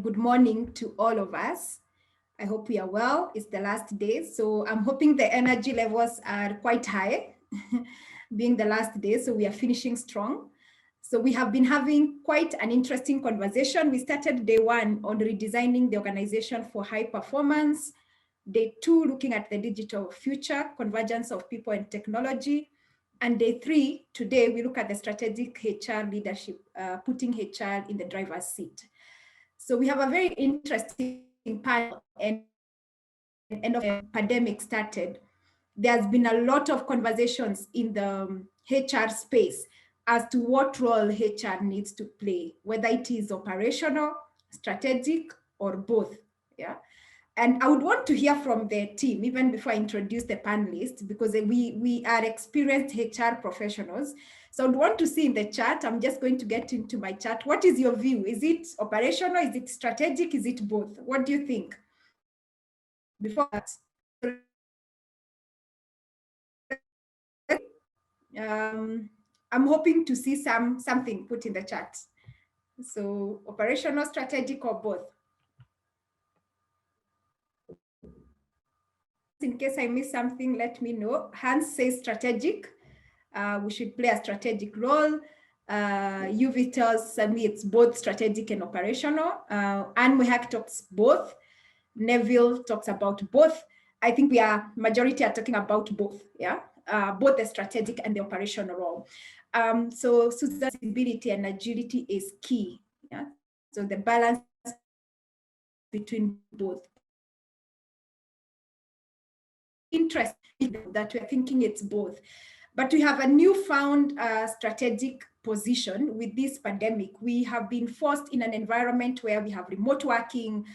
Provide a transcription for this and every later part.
good morning to all of us. I hope we are well. It's the last day, so I'm hoping the energy levels are quite high, being the last day, so we are finishing strong. So we have been having quite an interesting conversation. We started day one on redesigning the organization for high performance. Day two, looking at the digital future, convergence of people and technology. And day three, today, we look at the strategic HR leadership, putting HR in the driver's seat. So we have a very interesting panel, and end of the pandemic started, there's been a lot of conversations in the HR space as to what role HR needs to play, whether it is operational, strategic, or both. Yeah. And I would want to hear from the team, even before I introduce the panelists, because we are experienced HR professionals. So I would want to see in the chat, I'm just going to get into my chat. What is your view? Is it operational? Is it strategic? Is it both? What do you think? Before that, I'm hoping to see something put in the chat. So operational, strategic, or both? In case I miss something, let me know. Hans says strategic. We should play a strategic role. UV tells me it's both strategic and operational. Anne Mehak talks both. Neville talks about both. I think majority are talking about both, yeah? Both the strategic and the operational role. So sustainability and agility is key, yeah? So the balance between both. Interest that we're thinking it's both. But we have a newfound strategic position with this pandemic. We have been forced in an environment where we have remote working.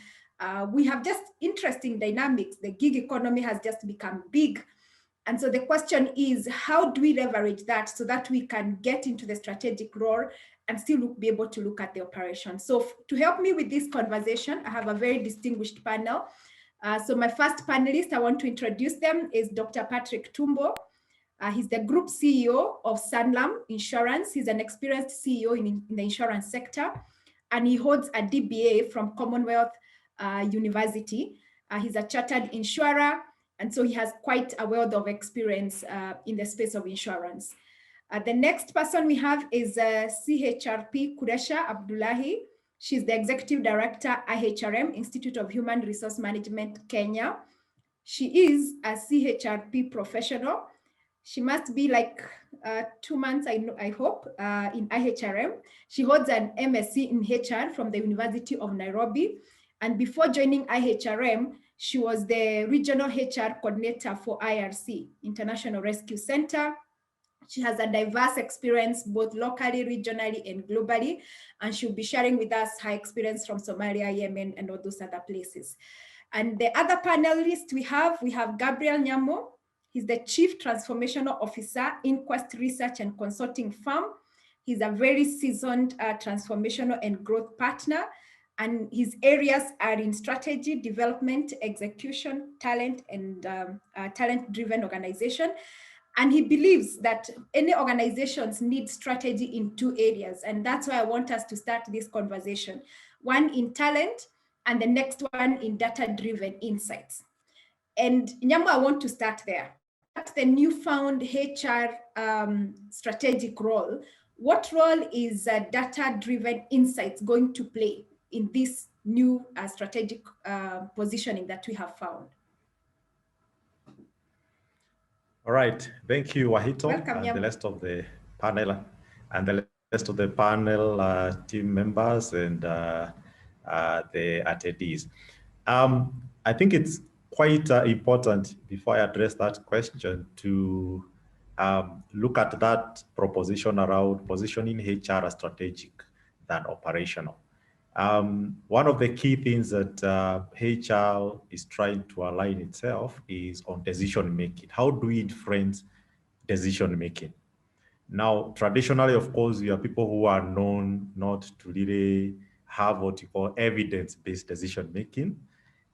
We have just interesting dynamics. The gig economy has just become big. And so the question is, how do we leverage that so that we can get into the strategic role and still be able to look at the operation? So to help me with this conversation, I have a very distinguished panel. So my first panelist, I want to introduce them, is Dr. Patrick Toombo. He's the group CEO of Sanlam Insurance. He's an experienced CEO in the insurance sector, and he holds a DBA from Commonwealth University. He's a chartered insurer, and so he has quite a wealth of experience in the space of insurance. The next person we have is CHRP Kuresha Abdullahi. She's the Executive Director, IHRM, Institute of Human Resource Management, Kenya. She is a CHRP professional. She must be like 2 months, I hope, in IHRM. She holds an MSc in HR from the University of Nairobi. And before joining IHRM, she was the regional HR coordinator for IRC, International Rescue Center. She has a diverse experience, both locally, regionally, and globally. And she'll be sharing with us her experience from Somalia, Yemen, and all those other places. And the other panelist we have Gabriel Nyamo. He's the Chief Transformational Officer in Quest Research and Consulting Firm. He's a very seasoned transformational and growth partner. And his areas are in strategy, development, execution, talent, and talent-driven organization. And he believes that any organizations need strategy in 2 areas. And that's why I want us to start this conversation. One in talent, and the next one in data-driven insights. And Nyamo, I want to start there. That's the newfound HR strategic role. What role is data-driven insights going to play in this new strategic positioning that we have found? All right, thank you, Wahito, Welcome, and the rest of the panel, and the rest of the panel team members and the attendees. I think it's quite important, before I address that question, to look at that proposition around positioning HR as strategic than operational. One of the key things that HR is trying to align itself is on decision making. How do we influence decision making? Now, traditionally, of course, we are people who are known not to really have what you call evidence-based decision making.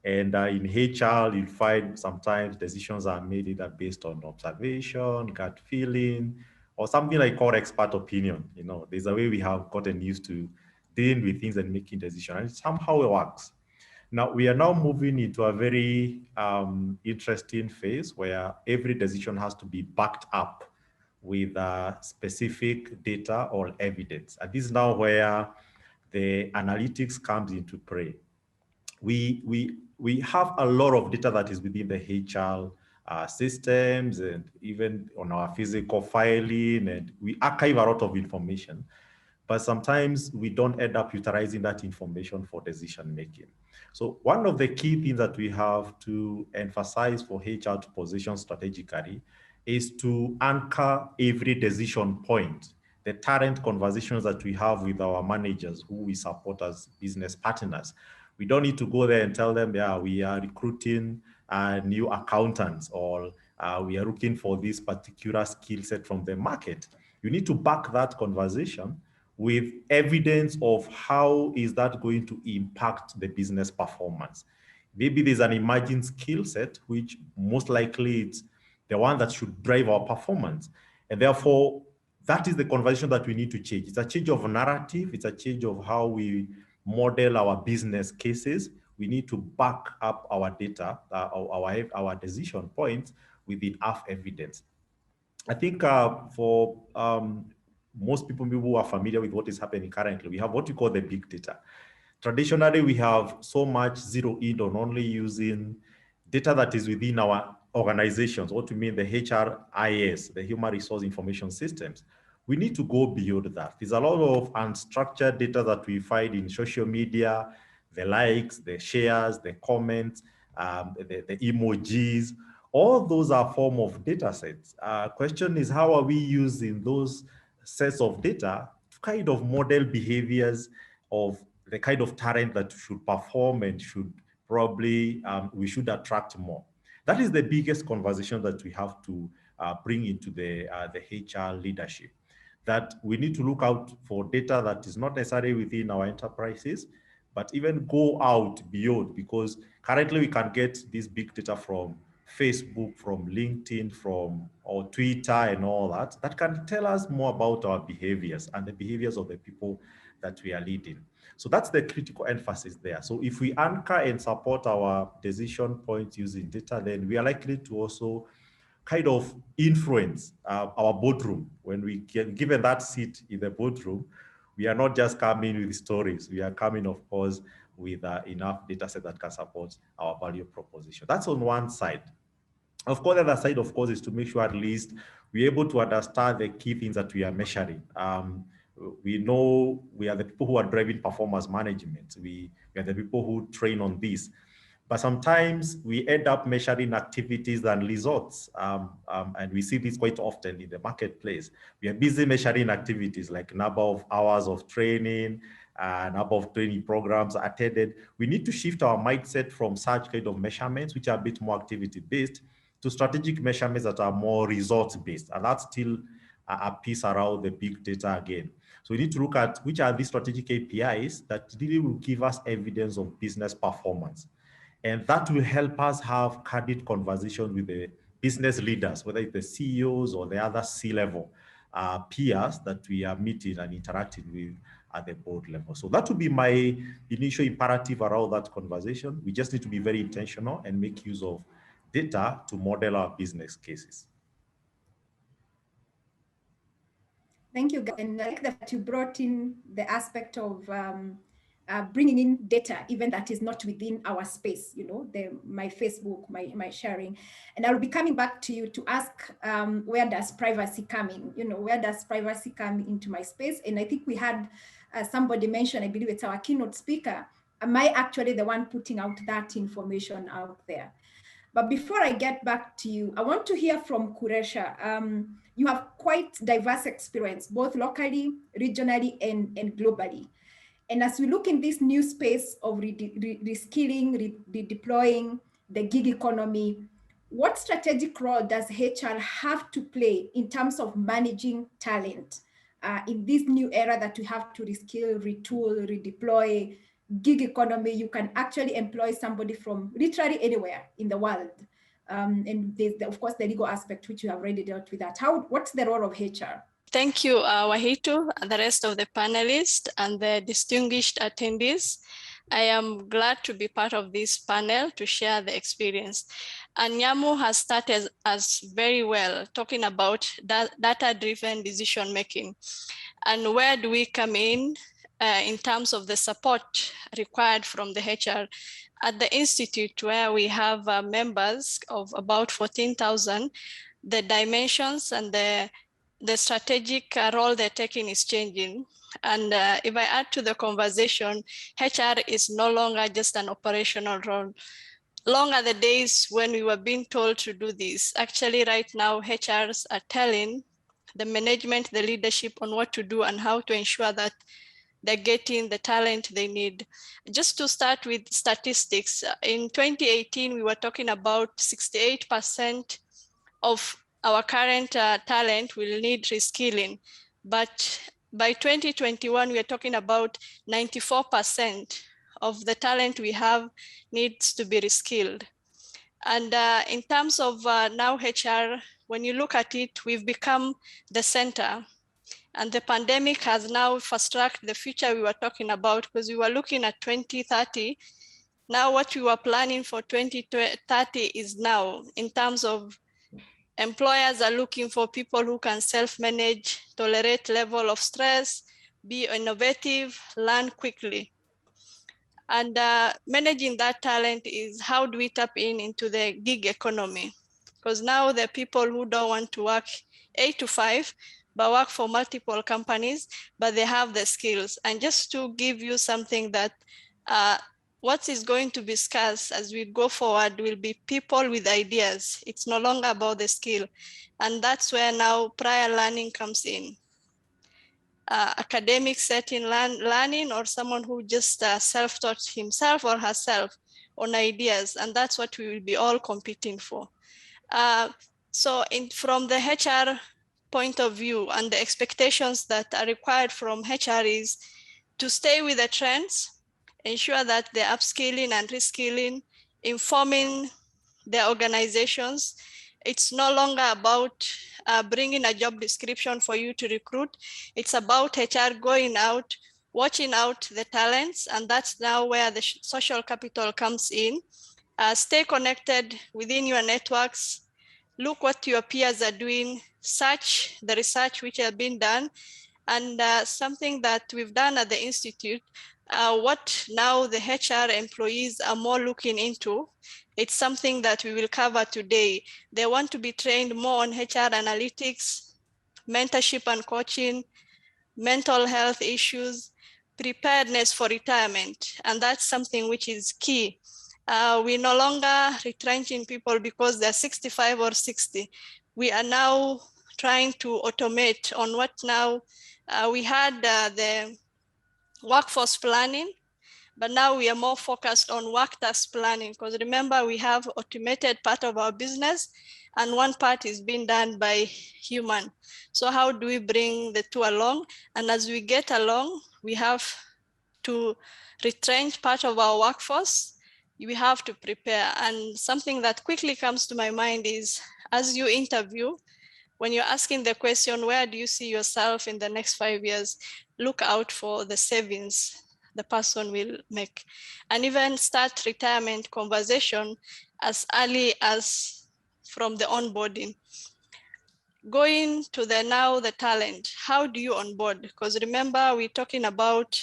And in HR, you'll find sometimes decisions are made either based on observation, gut feeling, or something like called expert opinion. You know, there's a way we have gotten used to dealing with things and making decisions. And it somehow works. Now, we are now moving into a very interesting phase where every decision has to be backed up with specific data or evidence. And this is now where the analytics comes into play. We have a lot of data that is within the HR systems and even on our physical filing, and we archive a lot of information. But sometimes we don't end up utilizing that information for decision making. So one of the key things that we have to emphasize for HR to position strategically is to anchor every decision point, the current conversations that we have with our managers who we support as business partners. We don't need to go there and tell them, yeah, we are recruiting new accountants, or we are looking for this particular skill set from the market. You need to back that conversation with evidence of how is that going to impact the business performance. Maybe there's an emerging skill set, which most likely it's the one that should drive our performance. And therefore, that is the conversation that we need to change. It's a change of narrative. It's a change of how we model our business cases. We need to back up our data, our decision points with enough evidence. I think for most people who are familiar with what is happening currently, we have what we call the big data. Traditionally, we have so much zeroed in on only using data that is within our organizations, what we mean the HRIS, the Human Resource Information Systems. We need to go beyond that. There's a lot of unstructured data that we find in social media, the likes, the shares, the comments, the emojis. All those are form of data sets. Question is, how are we using those sets of data to kind of model behaviors of the kind of talent that should perform and should probably, we should attract more. That is the biggest conversation that we have to bring into the HR leadership, that we need to look out for data that is not necessarily within our enterprises, but even go out beyond, because currently we can get this big data from Facebook, from LinkedIn, from or Twitter and all that, that can tell us more about our behaviors and the behaviors of the people that we are leading. So that's the critical emphasis there. So if we anchor and support our decision points using data, then we are likely to also kind of influence our boardroom. When we get given that seat in the boardroom, we are not just coming with stories. We are coming, of course, with enough data set that can support our value proposition. That's on one side. Of course, the other side, of course, is to make sure at least we're able to understand the key things that we are measuring. We know we are the people who are driving performance management. We are the people who train on this. But sometimes we end up measuring activities and results. And we see this quite often in the marketplace. We are busy measuring activities like number of hours of training, number of training programs attended. We need to shift our mindset from such kind of measurements, which are a bit more activity-based, to strategic measurements that are more results-based. And that's still a piece around the big data again. So we need to look at which are these strategic KPIs that really will give us evidence of business performance. And that will help us have candid conversations with the business leaders, whether it's the CEOs or the other C-level peers that we are meeting and interacting with at the board level. So that would be my initial imperative around that conversation. We just need to be very intentional and make use of data to model our business cases. Thank you, and I like that you brought in the aspect of bringing in data, even that is not within our space, you know, my Facebook, my sharing. And I'll be coming back to you to ask, where does privacy come in? You know, where does privacy come into my space? And I think we had somebody mention, I believe it's our keynote speaker, am I actually the one putting out that information out there? But before I get back to you, I want to hear from Kuresha. You have quite diverse experience, both locally, regionally, and globally. And as we look in this new space of reskilling, redeploying, the gig economy, what strategic role does HR have to play in terms of managing talent in this new era that we have to reskill, retool, redeploy, gig economy? You can actually employ somebody from literally anywhere in the world. And there's, of course, the legal aspect, which you have already dealt with that. What's the role of HR? Thank you, Wahitu, and the rest of the panelists and the distinguished attendees. I am glad to be part of this panel to share the experience. And Nyamo has started us very well, talking about data-driven decision making. And where do we come in terms of the support required from the HR? At the Institute, where we have members of about 14,000, the dimensions and the strategic role they're taking is changing. And if I add to the conversation, HR is no longer just an operational role. Long are the days when we were being told to do this. Actually, right now, HRs are telling the management, the leadership on what to do and how to ensure that they're getting the talent they need. Just to start with statistics, in 2018, we were talking about 68% of our current talent will need reskilling. But by 2021, we are talking about 94% of the talent we have needs to be reskilled. And in terms of now HR, when you look at it, we've become the center. And the pandemic has now fast-tracked the future we were talking about, because we were looking at 2030. Now what we were planning for 2030 is now, in terms of employers are looking for people who can self-manage, tolerate level of stress, be innovative, learn quickly. And managing that talent is how do we tap into the gig economy? Because now there are people who don't want to work 8 to 5, but work for multiple companies, but they have the skills. And just to give you something that what is going to be scarce as we go forward will be people with ideas. It's no longer about the skill. And that's where now prior learning comes in. Academic setting learning, or someone who just self-taught himself or herself on ideas. And that's what we will be all competing for. So from the HR point of view, and the expectations that are required from HR is to stay with the trends, ensure that they're upskilling and reskilling, informing their organizations. It's no longer about bringing a job description for you to recruit. It's about HR going out, watching out the talents, and that's now where the social capital comes in. Stay connected within your networks. Look what your peers are doing, search the research which has been done, and something that we've done at the Institute, what now the HR employees are more looking into, it's something that we will cover today. They want to be trained more on HR analytics, mentorship and coaching, mental health issues, preparedness for retirement. And that's something which is key. We're no longer retrenching people because they're 65 or 60. We are now trying to automate on what now we had the workforce planning, but now we are more focused on work task planning, because remember, we have automated part of our business and one part is being done by human. So how do we bring the two along? And as we get along, we have to retrench part of our workforce. We have to prepare. And something that quickly comes to my mind is, as you interview, when you're asking the question, where do you see yourself in the next 5 years? Look out for the savings the person will make. And even start retirement conversation as early as from the onboarding. Going to the talent, how do you onboard? Because remember, we're talking about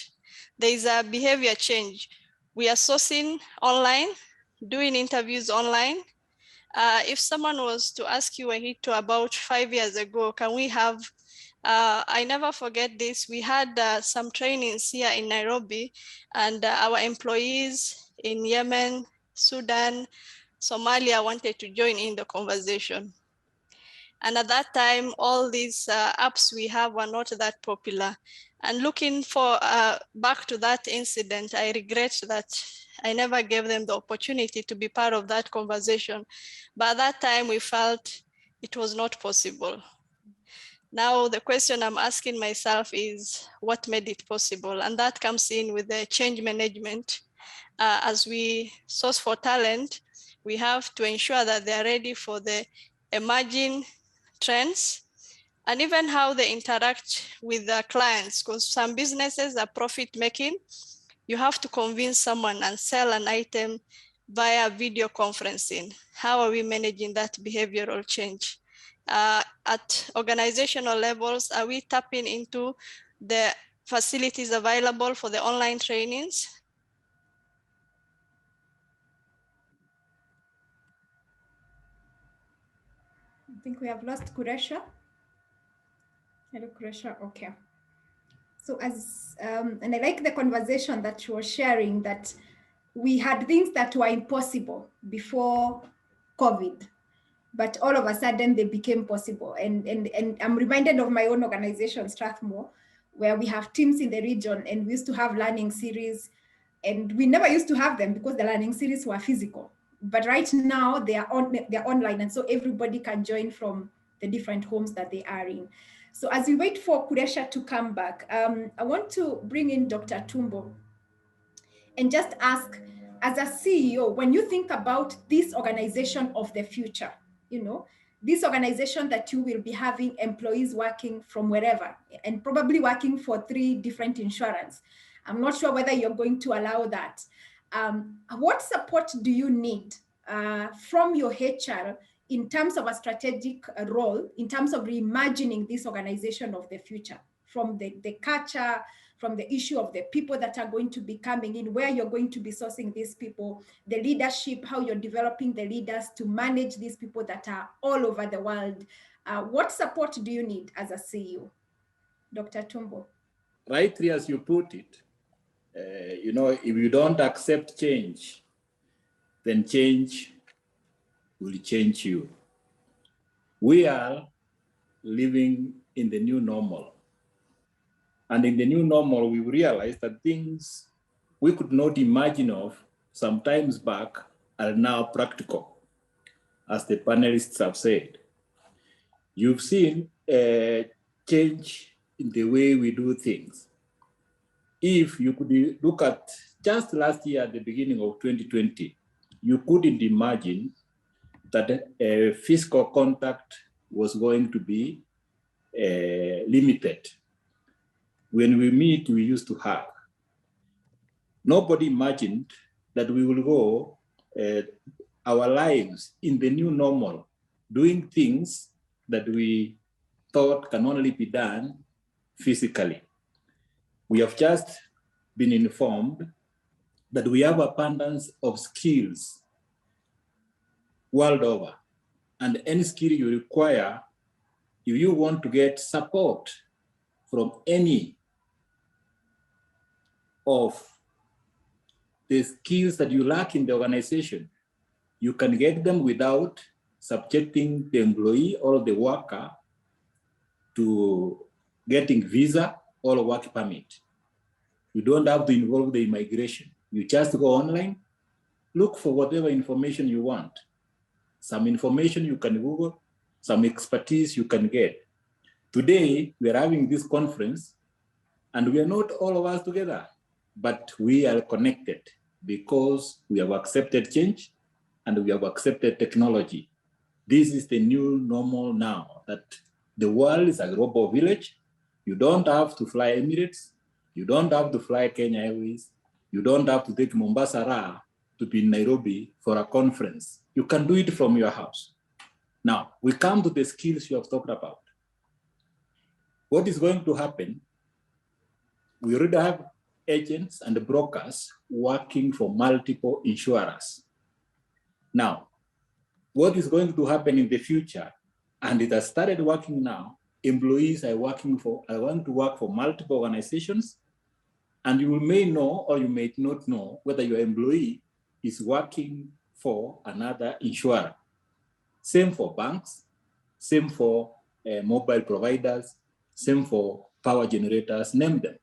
there's a behavior change. We are sourcing online, doing interviews online. If someone was to ask you, Wahito, about 5 years ago, can we have, I never forget this, we had some trainings here in Nairobi, and our employees in Yemen, Sudan, Somalia wanted to join in the conversation. And at that time, all these apps we have were not that popular. And looking for back to that incident, I regret that I never gave them the opportunity to be part of that conversation. But at that time, we felt it was not possible. Now, the question I'm asking myself is, what made it possible? And that comes in with the change management. As we source for talent, we have to ensure that they're ready for the emerging trends. and even how they interact with their clients, because some businesses are profit making. You have to convince someone and sell an item via video conferencing. How are we managing that behavioral change? At organizational levels, are we tapping into the facilities available for the online trainings? I think we have lost Kuresha. Hello, Kuresha. Okay. So and I like the conversation that you were sharing, that we had things that were impossible before COVID, but all of a sudden they became possible. And I'm reminded of my own organization, Strathmore, where we have teams in the region, and we used to have learning series, and we never used to have them because the learning series were physical. But right now they're online, and so everybody can join from the different homes that they are in. So as we wait for Kuresha to come back, I want to bring in Dr. Toombo and just ask, as a CEO, when you think about this organization of the future, you know, this organization that you will be having employees working from wherever and probably working for 3 different insurance. I'm not sure whether you're going to allow that. What support do you need from your HR in terms of a strategic role, in terms of reimagining this organization of the future, from the culture, from the issue of the people that are going to be coming in, where you're going to be sourcing these people, the leadership, how you're developing the leaders to manage these people that are all over the world. What support do you need as a CEO? Dr. Toombo. Rightly as you put it, you know, if you don't accept change, then change will change you. We are living in the new normal. And in the new normal, we realize that things we could not imagine of some times back are now practical, as the panelists have said. You've seen a change in the way we do things. If you could look at just last year at the beginning of 2020, you couldn't imagine that a physical contact was going to be limited. When we meet, we used to hug. Nobody imagined that we will go our lives in the new normal, doing things that we thought can only be done physically. We have just been informed that we have abundance of skills world over. And any skill you require, if you want to get support from any of the skills that you lack in the organization, you can get them without subjecting the employee or the worker to getting visa or work permit. You don't have to involve the immigration. You just go online, look for whatever information you want. Some information you can Google, some expertise you can get. Today, we are having this conference, and we are not all of us together, but we are connected because we have accepted change and we have accepted technology. This is the new normal now, that the world is a global village. You don't have to fly Emirates. You don't have to fly Kenya Airways. You don't have to take Mombasa Raha to be in Nairobi for a conference. You can do it from your house. Now, we come to the skills you have talked about. What is going to happen? We already have agents and brokers working for multiple insurers. Now, what is going to happen in the future, and it has started working now, employees are want to work for multiple organizations, and you may know or you may not know whether your employee is working for another insurer. Same for banks, same for mobile providers, same for power generators, name them.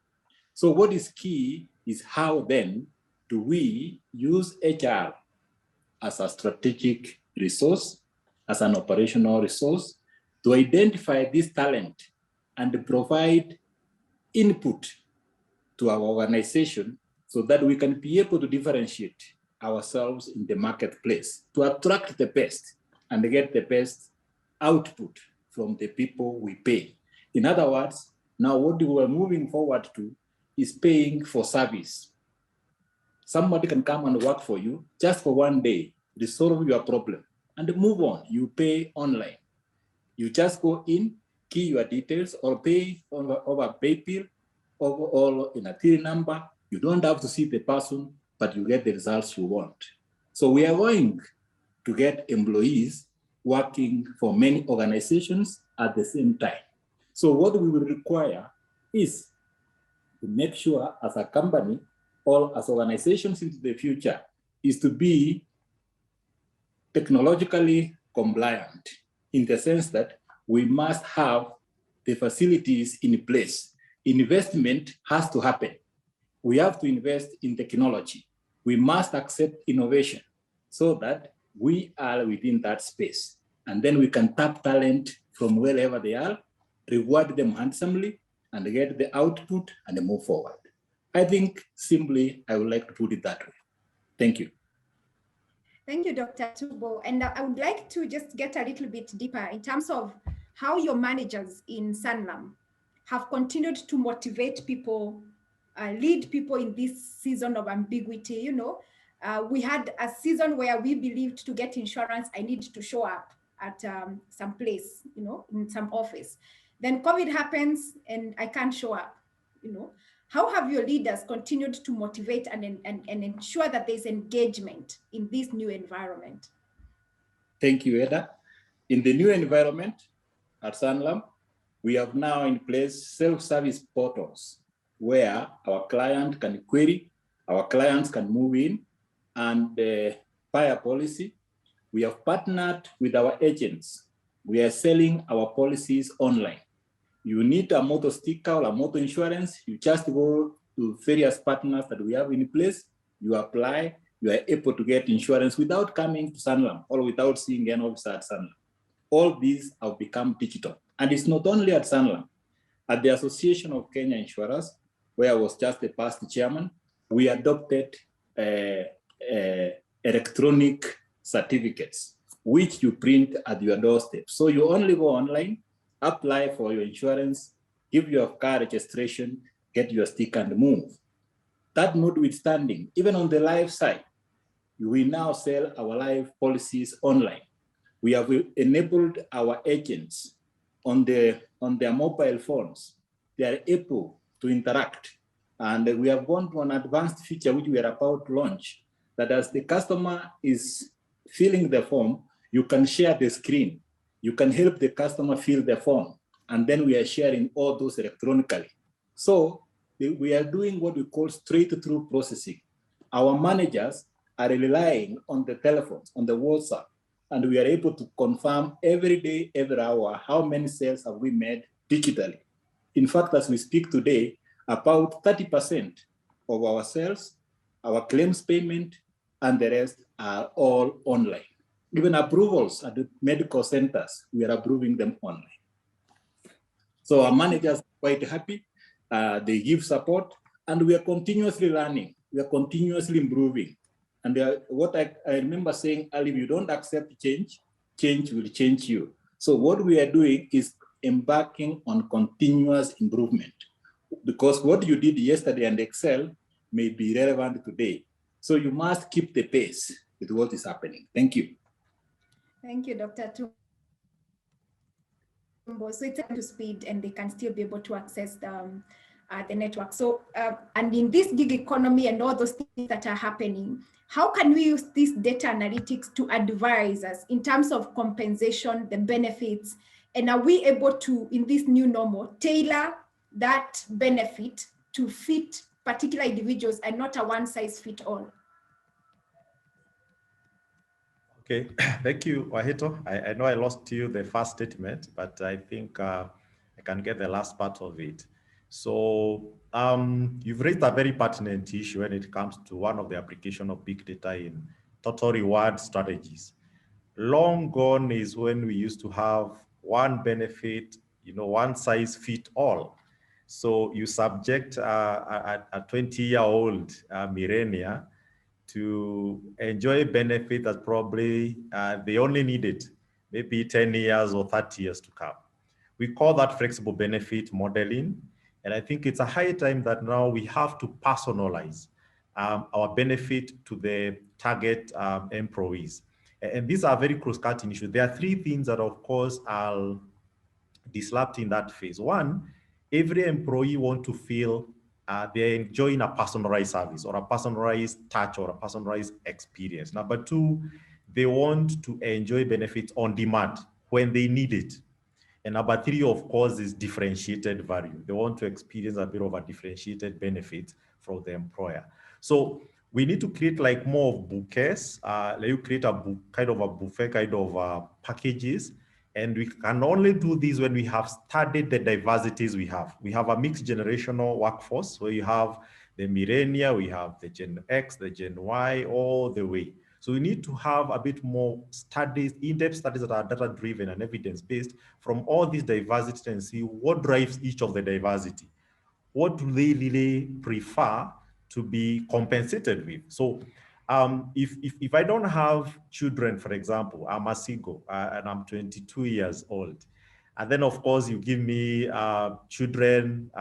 So what is key is how then do we use HR as a strategic resource, as an operational resource, to identify this talent and provide input to our organization so that we can be able to differentiate ourselves in the marketplace, to attract the best and get the best output from the people we pay. In other words, now what we are moving forward to is paying for service. Somebody can come and work for you just for one day, resolve your problem, and move on. You pay online. You just go in, key your details, or pay over PayPal, or in a till number. You don't have to see the person, but you get the results you want. So we are going to get employees working for many organizations at the same time. So what we will require is to make sure as a company or as organizations into the future is to be technologically compliant in the sense that we must have the facilities in place. Investment has to happen. We have to invest in technology. We must accept innovation so that we are within that space. And then we can tap talent from wherever they are, reward them handsomely, and get the output and move forward. I think simply, I would like to put it that way. Thank you. Thank you, Dr. Toombo. And I would like to just get a little bit deeper in terms of how your managers in Sanlam have continued to motivate people, lead people in this season of ambiguity. You know, we had a season where we believed to get insurance, I need to show up at some place, you know, in some office. Then COVID happens and I can't show up, you know. How have your leaders continued to motivate and ensure that there's engagement in this new environment? Thank you, Eda. In the new environment at Sanlam, we have now in place self-service portals where our client can query, our clients can move in and buy a policy. We have partnered with our agents. We are selling our policies online. You need a motor sticker or a motor insurance, you just go to various partners that we have in place, you apply, you are able to get insurance without coming to Sanlam or without seeing an officer at Sanlam. All these have become digital. And it's not only at Sanlam. At the Association of Kenya Insurers, where I was just the past chairman, we adopted electronic certificates, which you print at your doorstep. So you only go online, apply for your insurance, give your car registration, get your sticker and move. That notwithstanding, even on the life side, we now sell our life policies online. We have enabled our agents on their mobile phones. They are able to interact. And we have gone to an advanced feature which we are about to launch, that as the customer is filling the form, you can share the screen. You can help the customer fill the form, and then we are sharing all those electronically. So we are doing what we call straight-through processing. Our managers are relying on the telephones, on the WhatsApp, and we are able to confirm every day, every hour, how many sales have we made digitally. In fact, as we speak today, about 30% of our sales, our claims payment, and the rest are all online. Even approvals at the medical centers, we are approving them online. So our managers are quite happy. They give support, and we are continuously learning. We are continuously improving. And what I remember saying earlier, if you don't accept change, change will change you. So what we are doing is embarking on continuous improvement, because what you did yesterday and Excel may be relevant today. So you must keep the pace with what is happening. Thank you. Thank you, Dr. Toombo. So it's up to speed and they can still be able to access the network. So, and in this gig economy and all those things that are happening, how can we use this data analytics to advise us in terms of compensation, the benefits, and are we able to, in this new normal, tailor that benefit to fit particular individuals and not a one size fit all? Okay, thank you, Wahito. I know I lost you the first statement, but I think I can get the last part of it. So you've raised a very pertinent issue when it comes to one of the application of big data in total reward strategies. Long gone is when we used to have one benefit, you know, one size fit all. So you subject a 20-year-old millennial to enjoy a benefit that probably they only needed maybe 10 years or 30 years to come. We call that flexible benefit modeling. And I think it's a high time that now we have to personalize our benefit to the target employees. And these are very cross-cutting issues. There are three things that, of course, are disrupting that phase. One, every employee wants to feel they're enjoying a personalized service or a personalized touch or a personalized experience. Number two, they want to enjoy benefits on demand when they need it. And number three, of course, is differentiated value. They want to experience a bit of a differentiated benefit from the employer. So we need to create like more of bouquets. Let you create a kind of a buffet kind of packages. And we can only do this when we have studied the diversities we have. We have a mixed generational workforce where you have the millennial, we have the Gen X, the Gen Y, all the way. So we need to have a bit more studies, in-depth studies that are data-driven and evidence-based from all these diversities and see what drives each of the diversity. What do they really prefer to be compensated with? So if I don't have children, for example, I'm a single and I'm 22 years old. And then, of course, you give me children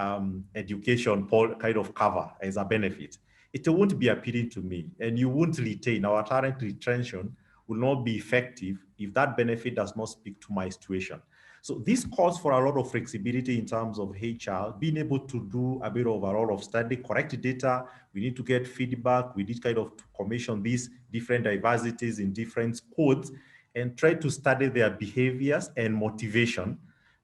education kind of cover as a benefit. It won't be appealing to me, and you won't retain. Our talent retention will not be effective if that benefit does not speak to my situation. So this calls for a lot of flexibility in terms of HR, being able to do a bit of a lot of study, correct data. We need to get feedback. We need kind of to commission these different diversities in different codes and try to study their behaviors and motivation,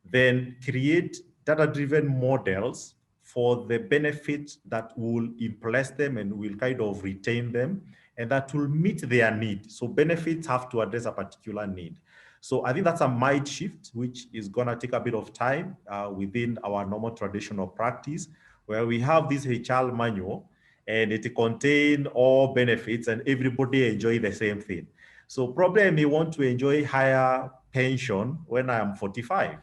then create data-driven models for the benefit that will impress them and will kind of retain them and that will meet their need. So benefits have to address a particular need. So I think that's a mind shift, which is gonna take a bit of time within our normal traditional practice, where we have this HR manual and it contains all benefits and everybody enjoy the same thing. So probably I may want to enjoy higher pension when I am 45.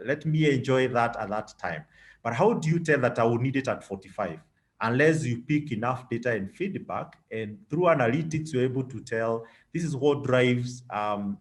Let me enjoy that at that time. But how do you tell that I will need it at 45? Unless you pick enough data and feedback, and through analytics, you're able to tell this is what drives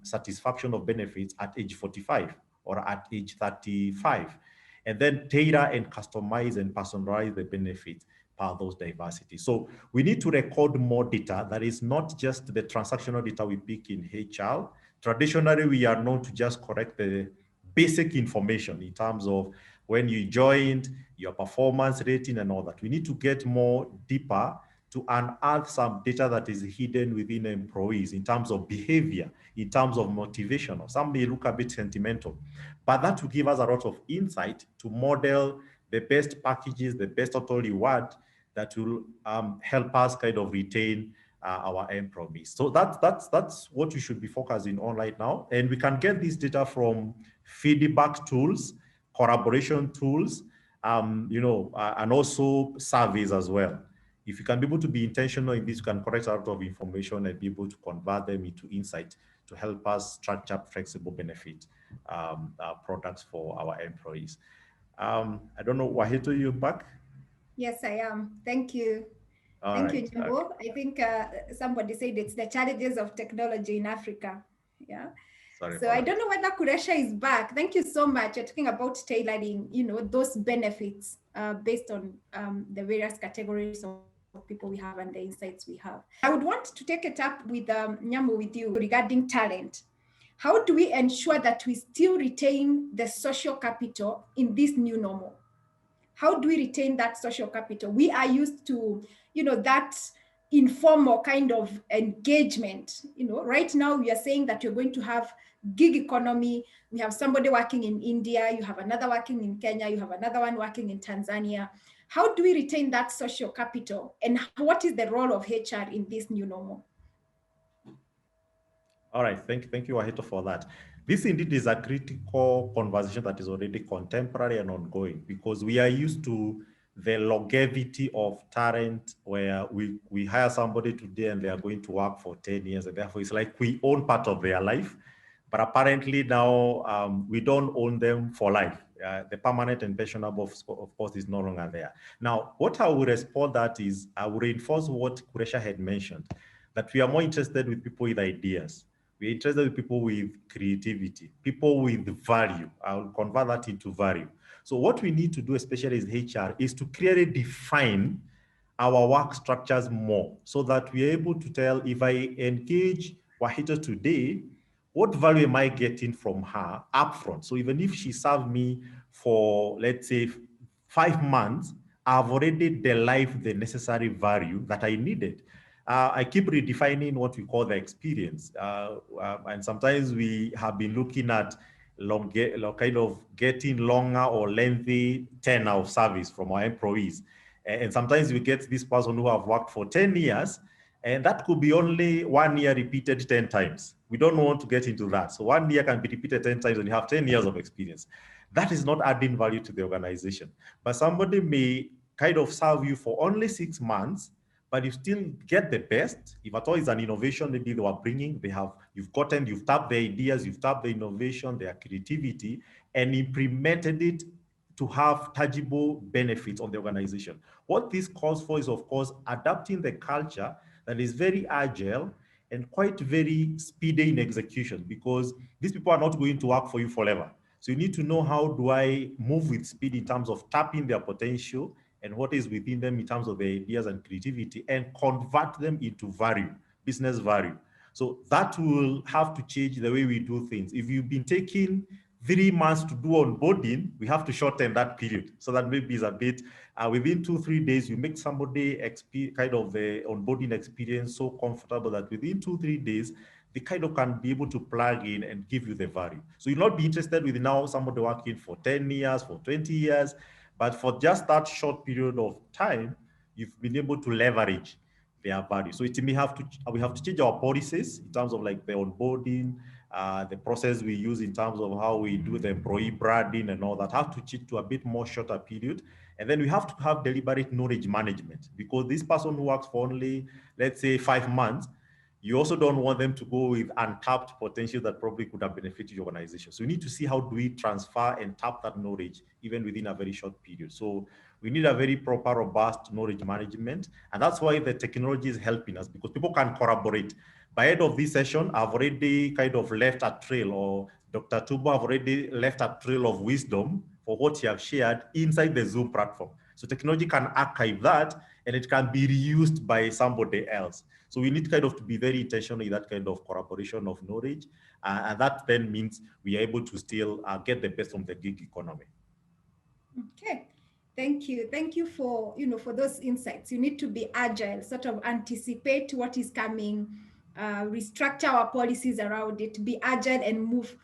satisfaction of benefits at age 45 or at age 35. And then tailor and customize and personalize the benefits per those diversities. So we need to record more data that is not just the transactional data we pick in HR. Traditionally, we are known to just correct the basic information in terms of when you joined, your performance rating and all that. We need to get more deeper to unearth some data that is hidden within employees in terms of behavior, in terms of motivation. Some may look a bit sentimental, but that will give us a lot of insight to model the best packages, the best total reward that will help us kind of retain our employees. So that's what we should be focusing on right now. And we can get this data from feedback tools, collaboration tools, and also surveys as well. If you can be able to be intentional in this, you can collect a lot of information and be able to convert them into insight to help us structure flexible benefit products for our employees. I don't know, Wahito, you back? Yes, I am. Thank you. Thank you, Nyamo. Okay. I think somebody said it's the challenges of technology in Africa. Yeah. Sorry so I don't know whether Kuresha is back. Thank you so much. You're talking about tailoring, those benefits based on the various categories of people we have and the insights we have. I would want to take it up with Nyamo with you regarding talent. How do we ensure that we still retain the social capital in this new normal? How do we retain that social capital? We are used to, that informal kind of engagement. Right now we are saying that you're going to have gig economy. We have somebody working in India, you have another working in Kenya, you have another one working in Tanzania. How do we retain that social capital? And what is the role of HR in this new normal? All right, thank you, Wahito, for that. This indeed is a critical conversation that is already contemporary and ongoing because we are used to the longevity of talent where we hire somebody today and they are going to work for 10 years. And therefore, it's like we own part of their life. But apparently now we don't own them for life. The permanent and pensionable, of course, is no longer there. Now, what I will respond that is I will reinforce what Kuresha had mentioned, that we are more interested with people with ideas. We're interested in people with creativity, people with value. I'll convert that into value. So what we need to do, especially as HR, is to clearly define our work structures more so that we're able to tell, if I engage Wahida today, what value am I getting from her upfront? So even if she served me for, let's say, 5 months, I've already derived the necessary value that I needed. I keep redefining what we call the experience. And sometimes we have been looking at kind of getting longer or lengthy tenure of service from our employees. And sometimes we get this person who have worked for 10 years, and that could be only 1 year repeated 10 times. We don't want to get into that. So 1 year can be repeated 10 times and you have 10 years of experience. That is not adding value to the organization. But somebody may kind of serve you for only 6 months, but you still get the best. If at all it's an innovation, maybe they were bringing, you've tapped the ideas, you've tapped the innovation, their creativity, and implemented it to have tangible benefits on the organization. What this calls for is, of course, adapting the culture that is very agile and quite very speedy in execution, because these people are not going to work for you forever. So you need to know, how do I move with speed in terms of tapping their potential and what is within them in terms of the ideas and creativity, and convert them into value, business value. So that will have to change the way we do things. If you've been taking 3 months to do onboarding, we have to shorten that period. So that maybe is a bit, within 2-3 days, you make somebody kind of the onboarding experience so comfortable that within 2-3 days, they kind of can be able to plug in and give you the value. So you'll not be interested with now somebody working for 10 years, for 20 years, but for just that short period of time, you've been able to leverage their value. So we have to change our policies in terms of like the onboarding, the process we use in terms of how we do the employee branding and all that, have to change to a bit more shorter period. And then we have to have deliberate knowledge management, because this person who works for only, let's say, 5 months, you also don't want them to go with untapped potential that probably could have benefited your organization. So we need to see, how do we transfer and tap that knowledge even within a very short period. So we need a very proper, robust knowledge management. And that's why the technology is helping us, because people can collaborate. By end of this session, I've already kind of left a trail, or Dr. Toombo have already left a trail of wisdom for what you have shared inside the Zoom platform. So technology can archive that, and it can be reused by somebody else. So we need kind of to be very intentional in that kind of collaboration of knowledge. And that then means we are able to still get the best from the gig economy. Okay. Thank you. Thank you for, for those insights. You need to be agile, sort of anticipate what is coming, restructure our policies around it, be agile and move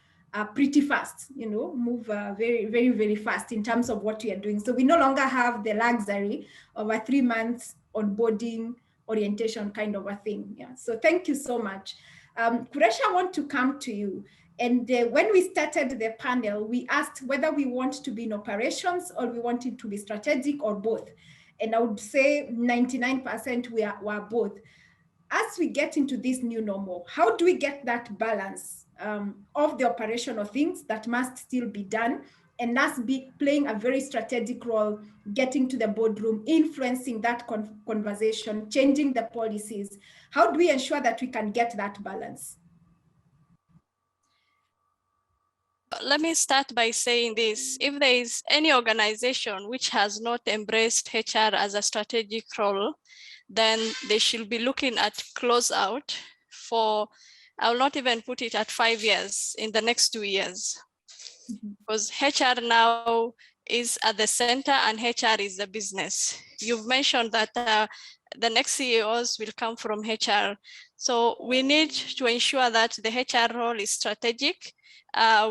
pretty fast, move very, very, very fast in terms of what we are doing. So we no longer have the luxury of a 3 months onboarding orientation kind of a thing. Yeah. So thank you so much. Kuresha, I want to come to you. And when we started the panel, we asked whether we want to be in operations or we want it to be strategic, or both. And I would say 99% we are both. As we get into this new normal, how do we get that balance of the operational things that must still be done, and us be playing a very strategic role, getting to the boardroom, influencing that conversation, changing the policies? How do we ensure that we can get that balance? Let me start by saying this. If there is any organization which has not embraced HR as a strategic role, then they should be looking at closeout for, I will not even put it at 5 years, in the next 2 years. Because HR now is at the center and HR is the business. You've mentioned that the next CEOs will come from HR. So we need to ensure that the HR role is strategic.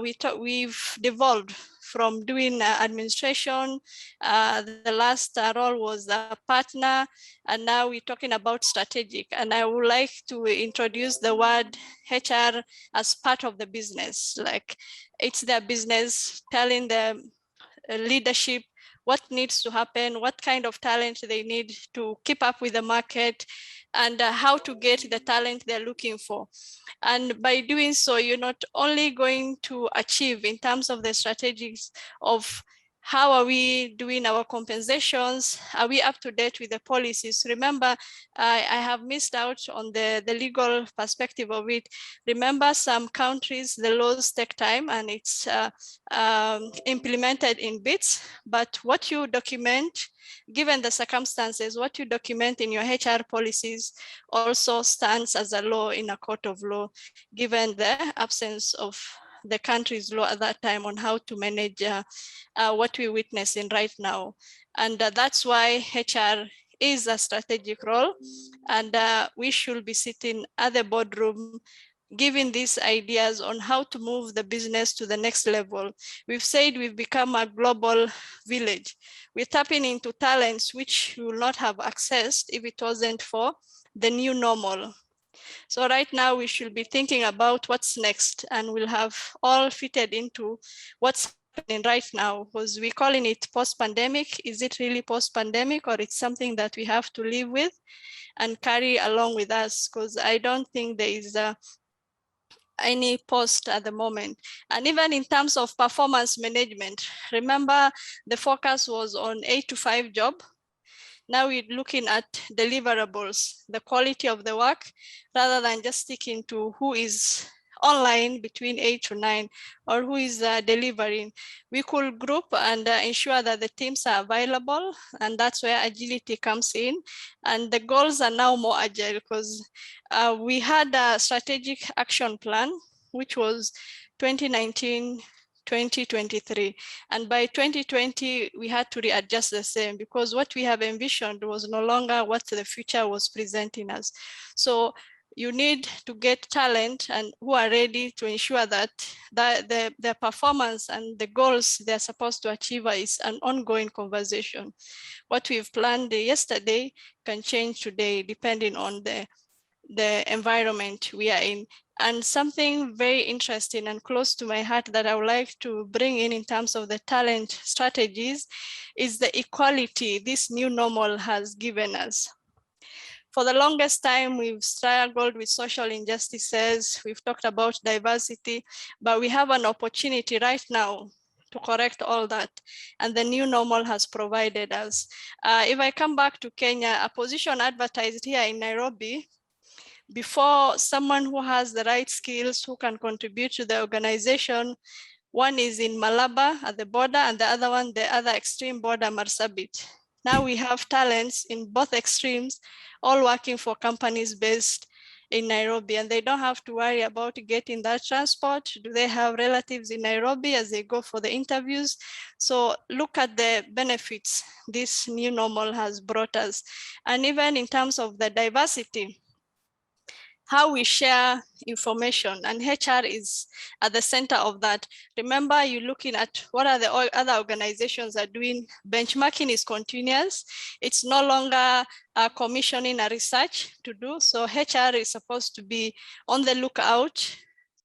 We've devolved from doing administration. The last role was a partner, and now we're talking about strategic. And I would like to introduce the word HR as part of the business. Like, it's their business, telling the leadership what needs to happen, what kind of talent they need to keep up with the market, and how to get the talent they're looking for. And by doing so, you're not only going to achieve in terms of the strategies of How are we doing our compensations? Are we up to date with the policies? Remember, I have missed out on the legal perspective of it. Remember, some countries, the laws take time and it's implemented in bits, but what you document, given the circumstances, what you document in your HR policies also stands as a law in a court of law, given the absence of the country's law at that time on how to manage what we're witnessing right now. And that's why HR is a strategic role, and we should be sitting at the boardroom giving these ideas on how to move the business to the next level. We've said we've become a global village. We're tapping into talents which we will not have accessed if it wasn't for the new normal. So right now we should be thinking about what's next, and we'll have all fitted into what's happening right now, because we're calling it post-pandemic. Is it really post-pandemic, or it's something that we have to live with and carry along with us? Because I don't think there is any post at the moment. And even in terms of performance management, remember the focus was on 8 to 5 job. Now we're looking at deliverables, the quality of the work, rather than just sticking to who is online between 8 to 9 or who is delivering. We could group and ensure that the teams are available, and that's where agility comes in. And the goals are now more agile because we had a strategic action plan, which was 2019, 2023. And by 2020, we had to readjust the same because what we have envisioned was no longer what the future was presenting us. So you need to get talent and who are ready to ensure that the performance and the goals they're supposed to achieve is an ongoing conversation. What we've planned yesterday can change today depending on the environment we are in. And something very interesting and close to my heart that I would like to bring in terms of the talent strategies is the equality this new normal has given us. For the longest time, we've struggled with social injustices. We've talked about diversity, but we have an opportunity right now to correct all that. And the new normal has provided us. If I come back to Kenya, a position advertised here in Nairobi, before someone who has the right skills, who can contribute to the organization, one is in Malaba at the border and the other one, the other extreme border, Marsabit. Now we have talents in both extremes, all working for companies based in Nairobi, and they don't have to worry about getting that transport. Do they have relatives in Nairobi as they go for the interviews? So look at the benefits this new normal has brought us. And even in terms of the diversity, how we share information, and HR is at the center of that. Remember, you're looking at what are the other organizations are doing. Benchmarking is continuous. It's no longer commissioning a research to do. So HR is supposed to be on the lookout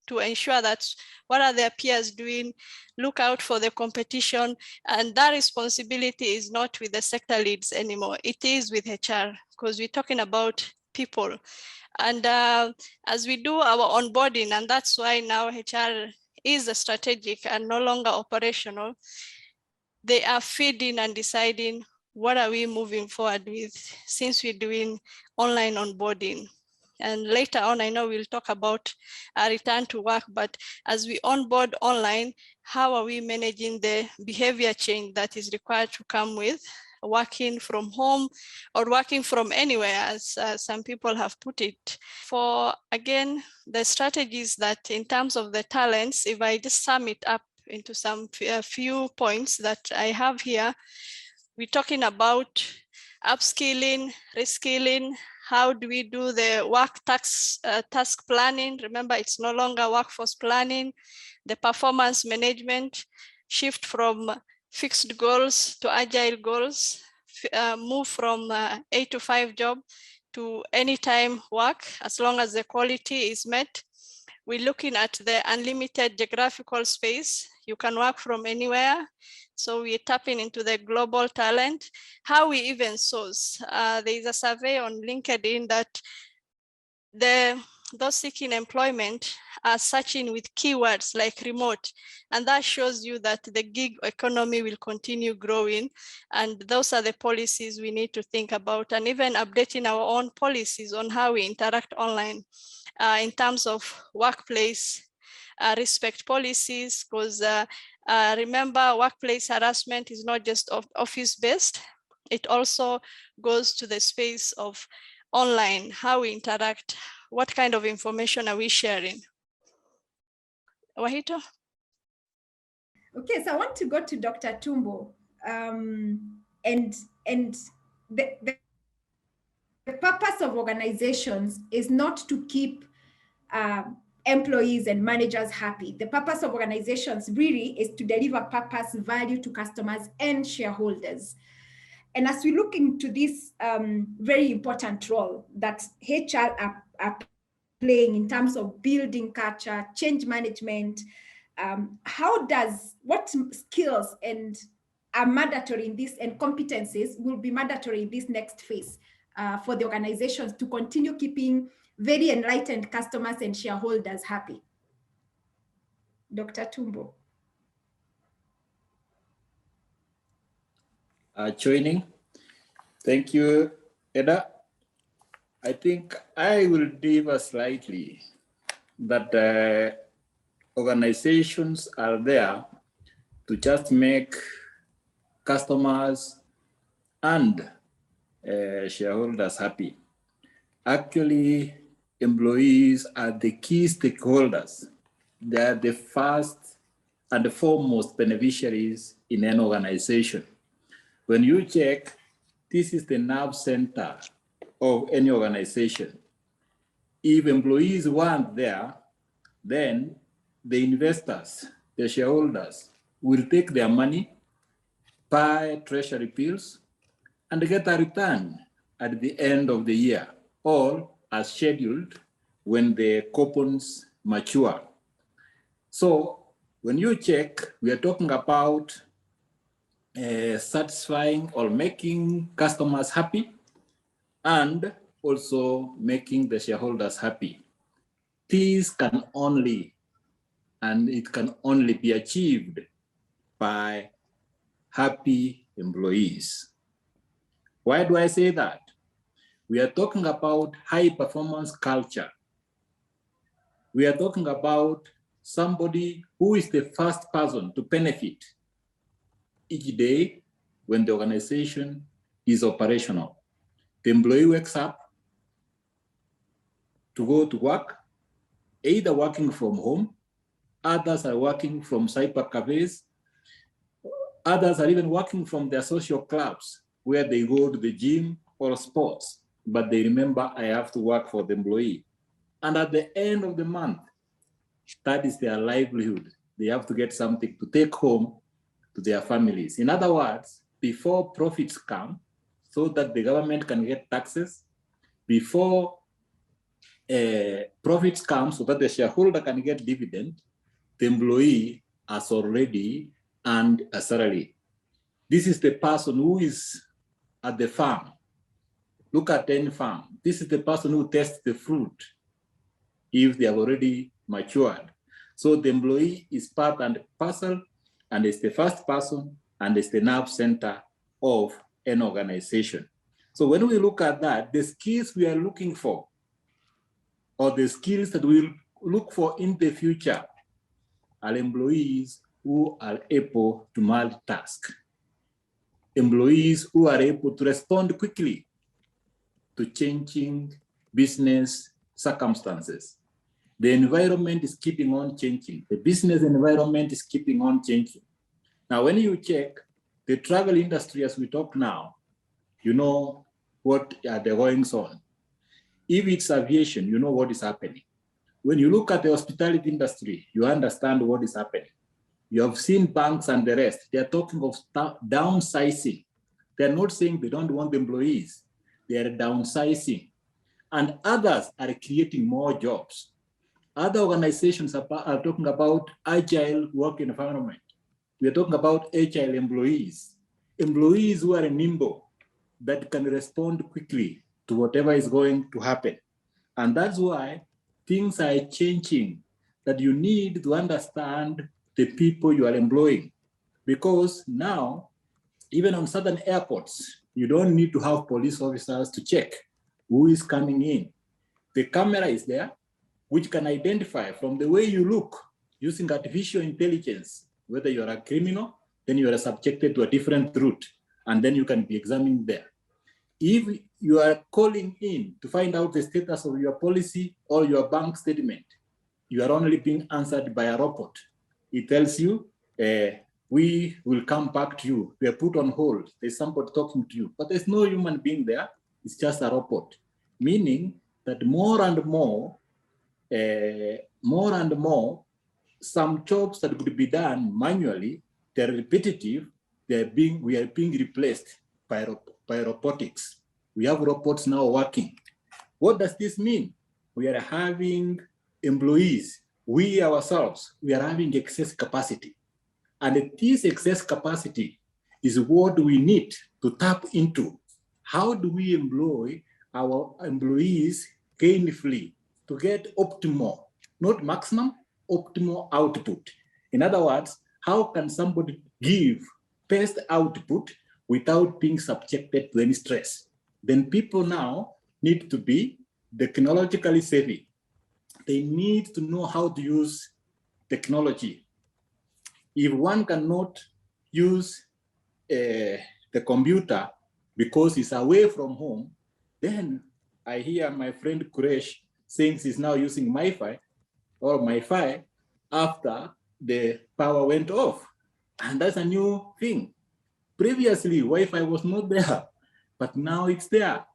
to ensure that what are their peers doing, look out for the competition, and that responsibility is not with the sector leads anymore. It is with HR, because we're talking about people. And as we do our onboarding, and that's why now HR is a strategic and no longer operational, they are feeding and deciding what are we moving forward with since we're doing online onboarding. And later on, I know we'll talk about a return to work, but as we onboard online, how are we managing the behavior change that is required to come with working from home or working from anywhere, as some people have put it. For, again, the strategies that in terms of the talents, if I just sum it up into some few points that I have here, we're talking about upskilling, reskilling. How do we do the work task planning? Remember, it's no longer workforce planning. The performance management, shift from fixed goals to agile goals, move from 8 to 5 job to anytime work, as long as the quality is met. We're looking at the unlimited geographical space. You can work from anywhere. So we're tapping into the global talent. How we even source. There is a survey on LinkedIn that the those seeking employment are searching with keywords like remote, and that shows you that the gig economy will continue growing, and those are the policies we need to think about, and even updating our own policies on how we interact online in terms of workplace respect policies, because remember, workplace harassment is not just office-based, it also goes to the space of online, how we interact, what kind of information are we sharing? Wahito? Okay, so I want to go to Dr. Toombo. And the purpose of organizations is not to keep employees and managers happy. The purpose of organizations really is to deliver purpose, value to customers and shareholders. And as we look into this very important role that HR are playing in terms of building culture, change management, what skills and are mandatory in this, and competencies will be mandatory in this next phase for the organizations to continue keeping very enlightened customers and shareholders happy? Dr. Toombo. Joining. Thank you, Eda. I think I will differ slightly that organizations are there to just make customers and shareholders happy. Actually, employees are the key stakeholders. They are the first and the foremost beneficiaries in an organization. When you check, this is the nerve center of any organization. If employees weren't there, then the investors, the shareholders, will take their money, buy treasury bills, and get a return at the end of the year, all as scheduled when the coupons mature. So when you check, we are talking about satisfying or making customers happy and also making the shareholders happy. This can only, and it can only be achieved by happy employees. Why do I say that? We are talking about high performance culture. We are talking about somebody who is the first person to benefit each day when the organization is operational. The employee wakes up to go to work, either working from home, others are working from cyber cafes, others are even working from their social clubs where they go to the gym or sports, but they remember, I have to work for the employee. And at the end of the month, that is their livelihood. They have to get something to take home to their families. In other words, before profits come, so that the government can get taxes, before profits come so that the shareholder can get dividend, the employee has already earned a salary. This is the person who is at the farm. Look at any farm. This is the person who tests the fruit if they have already matured. So the employee is part and parcel, and is the first person, and is the nerve center of an organization. So when we look at that, the skills we are looking for, or the skills that we'll look for in the future, are employees who are able to multitask, employees who are able to respond quickly to changing business circumstances. The environment is keeping on changing. The business environment is keeping on changing. Now, when you check the travel industry as we talk now, you know what are the goings on. If it's aviation, you know what is happening. When you look at the hospitality industry, you understand what is happening. You have seen banks and the rest. They are talking of downsizing. They're not saying they don't want the employees. They are downsizing. And others are creating more jobs. Other organizations are talking about agile work environment. We are talking about agile employees, employees who are nimble, that can respond quickly to whatever is going to happen. And that's why things are changing, that you need to understand the people you are employing. Because now, even on certain airports, you don't need to have police officers to check who is coming in. The camera is there, which can identify from the way you look using artificial intelligence, whether you're a criminal, then you are subjected to a different route, and then you can be examined there. If you are calling in to find out the status of your policy or your bank statement, you are only being answered by a robot. It tells you, we will come back to you. We are put on hold. There's somebody talking to you, but there's no human being there. It's just a robot, meaning that more and more, some jobs that could be done manually, they're repetitive. We are being replaced by robotics. We have robots now working. What does this mean? We are having employees, we ourselves, we are having excess capacity. And this excess capacity is what we need to tap into. How do we employ our employees gainfully to get optimal, not maximum, optimal output? In other words, how can somebody give best output without being subjected to any stress? Then people now need to be technologically savvy. They need to know how to use technology. If one cannot use the computer because he's away from home, then I hear my friend Kuresh saying he's now using MiFi or MiFi after the power went off. And that's a new thing. Previously, Wi-Fi was not there, but now it's there.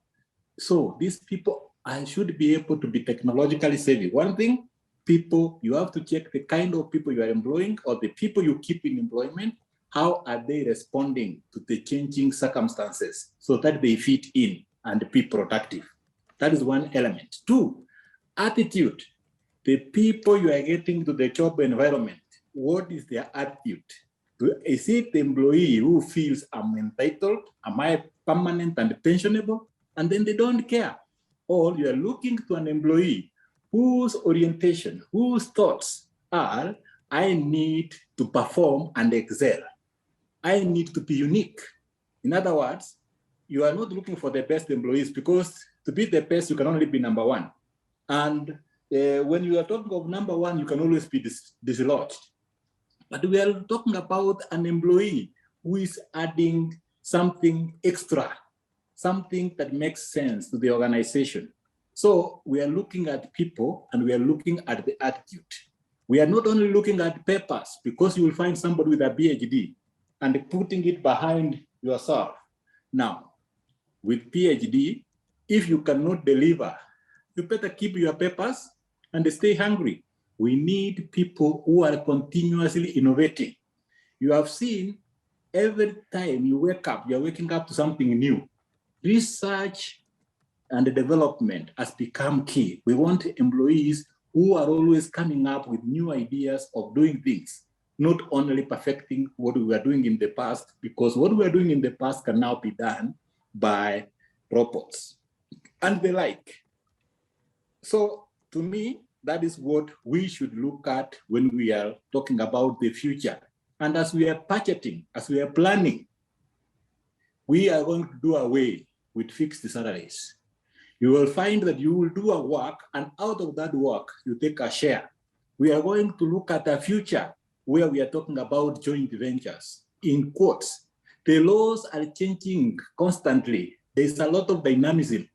So these people, I should be able to be technologically savvy. One thing, people, you have to check the kind of people you are employing or the people you keep in employment. How are they responding to the changing circumstances so that they fit in and be productive? That is one element. Two, attitude. The people you are getting to the job environment, what is their attitude? Is it the employee who feels I'm entitled, am I permanent and pensionable? And then they don't care. Or you are looking to an employee whose orientation, whose thoughts are, I need to perform and excel. I need to be unique. In other words, you are not looking for the best employees because to be the best, you can only be number one. And when you are talking of number one, you can always be dislodged. But we are talking about an employee who is adding something extra, something that makes sense to the organization. So we are looking at people and we are looking at the attitude. We are not only looking at papers because you will find somebody with a PhD and putting it behind yourself. Now, with PhD, if you cannot deliver, you better keep your papers and stay hungry. We need people who are continuously innovating. You have seen every time you wake up, you're waking up to something new. Research and development has become key. We want employees who are always coming up with new ideas of doing things, not only perfecting what we were doing in the past, because what we were doing in the past can now be done by robots and the like. So to me, that is what we should look at when we are talking about the future. And as we are budgeting, as we are planning, we are going to do away with fixed salaries. You will find that you will do a work, and out of that work, you take a share. We are going to look at a future where we are talking about joint ventures. In quotes, the laws are changing constantly. There's a lot of dynamism.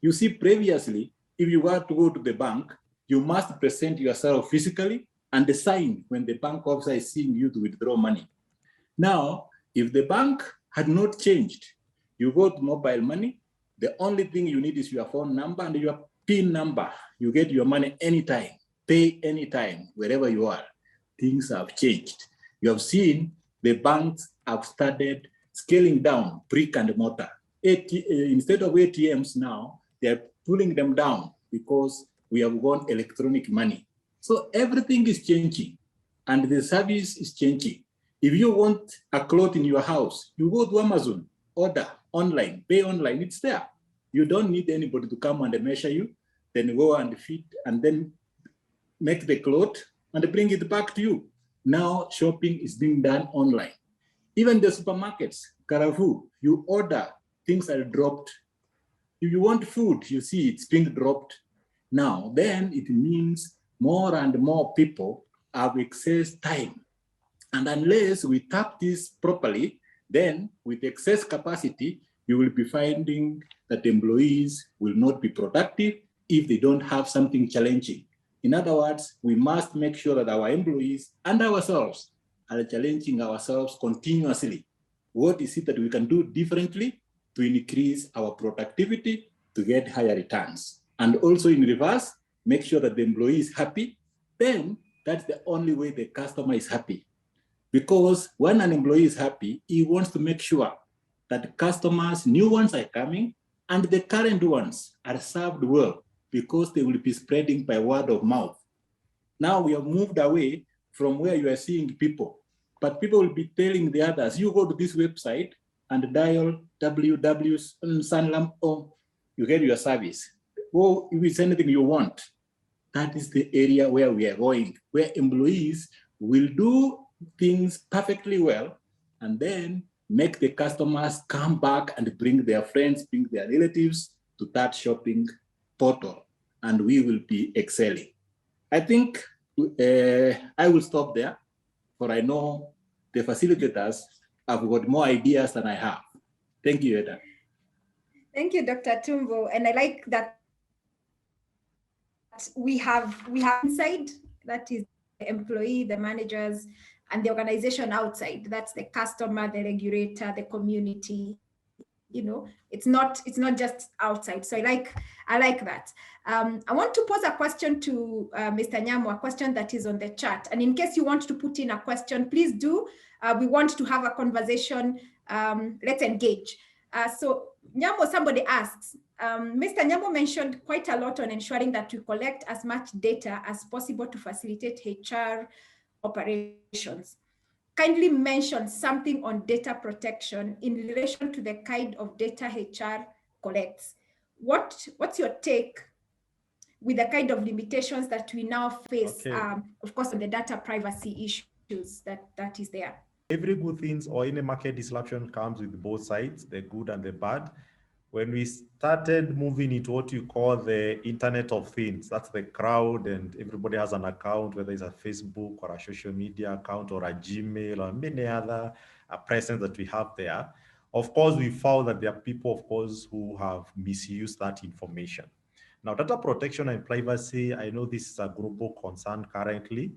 You see, previously, if you were to go to the bank, you must present yourself physically and sign when the bank officer is seeing you to withdraw money. Now, if the bank had not changed, you go to mobile money, the only thing you need is your phone number and your PIN number. You get your money anytime, pay anytime, wherever you are. Things have changed. You have seen the banks have started scaling down brick and mortar. Instead of ATMs now, they're pulling them down because we have gone electronic money. So everything is changing and the service is changing. If you want a cloth in your house, you go to Amazon, order online, pay online, it's there. You don't need anybody to come and measure you. then go and feed, and then make the cloth and bring it back to you. Now shopping is being done online. Even the supermarkets, Carrefour, you order, things are dropped. If you want food, you see it's being dropped. Now, then it means more and more people have excess time. And unless we tap this properly, then with excess capacity, you will be finding that employees will not be productive if they don't have something challenging. In other words, we must make sure that our employees and ourselves are challenging ourselves continuously. What is it that we can do differently to increase our productivity to get higher returns? And also in reverse, make sure that the employee is happy. Then that's the only way the customer is happy. Because when an employee is happy, he wants to make sure that customers, new ones are coming, and the current ones are served well, because they will be spreading by word of mouth. Now we have moved away from where you are seeing people, but people will be telling the others, you go to this website and dial www.sanlam, you get your service. Go if it's anything you want. That is the area where we are going, where employees will do things perfectly well, and then make the customers come back and bring their friends, bring their relatives to that shopping portal, and we will be excelling. I think I will stop there, for I know the facilitators have got more ideas than I have. Thank you, Eda. Thank you, Dr. Toombo. And I like that we have inside, that is the employee, the managers, and the organization outside. That's the customer, the regulator, the community. You know, it's not just outside. So I like that. I want to pose a question to Mr. Nyamo, a question that is on the chat. And in case you want to put in a question, please do. We want to have a conversation. Let's engage. So Nyamo, somebody asks, Mr. Nyamo mentioned quite a lot on ensuring that we collect as much data as possible to facilitate HR operations. Kindly mention something on data protection in relation to the kind of data HR collects. What's your take with the kind of limitations that we now face, of course, on the data privacy issues that is there? Every good things or any market disruption comes with both sides, the good and the bad. When we started moving into what you call the Internet of Things, that's the crowd and everybody has an account, whether it's a Facebook or a social media account or a Gmail or many other presence that we have there. Of course, we found that there are people, of course, who have misused that information. Now, data protection and privacy, I know this is a global concern currently.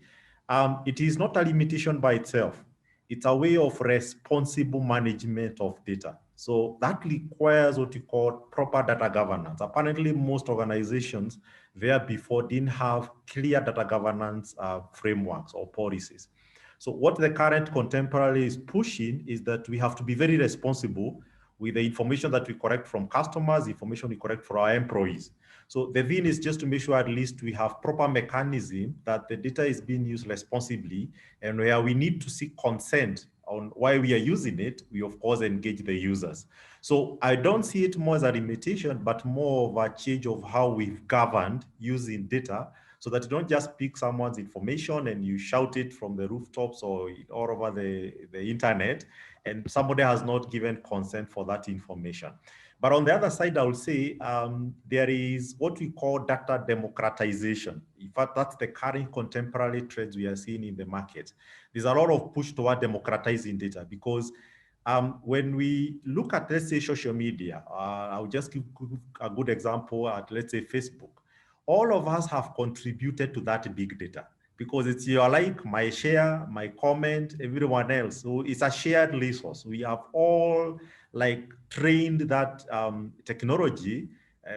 It is not a limitation by itself. It's a way of responsible management of data. So that requires what you call proper data governance. Apparently, most organizations there before didn't have clear data governance frameworks or policies. So what the current contemporary is pushing is that we have to be very responsible with the information that we collect from customers, information we collect for our employees. So the thing is just to make sure at least we have proper mechanism that the data is being used responsibly, and where we need to seek consent on why we are using it, we of course engage the users. So I don't see it more as a limitation, but more of a change of how we've governed using data, so that you don't just pick someone's information and you shout it from the rooftops or all over the internet, and somebody has not given consent for that information. But on the other side, I would say there is what we call data democratization. In fact, that's the current contemporary trends we are seeing in the market. There's a lot of push toward democratizing data, because when we look at, let's say, social media, I'll just give a good example at, let's say, Facebook. All of us have contributed to that big data, because it's your like, my share, my comment, everyone else. So it's a shared resource. We have all like trained that technology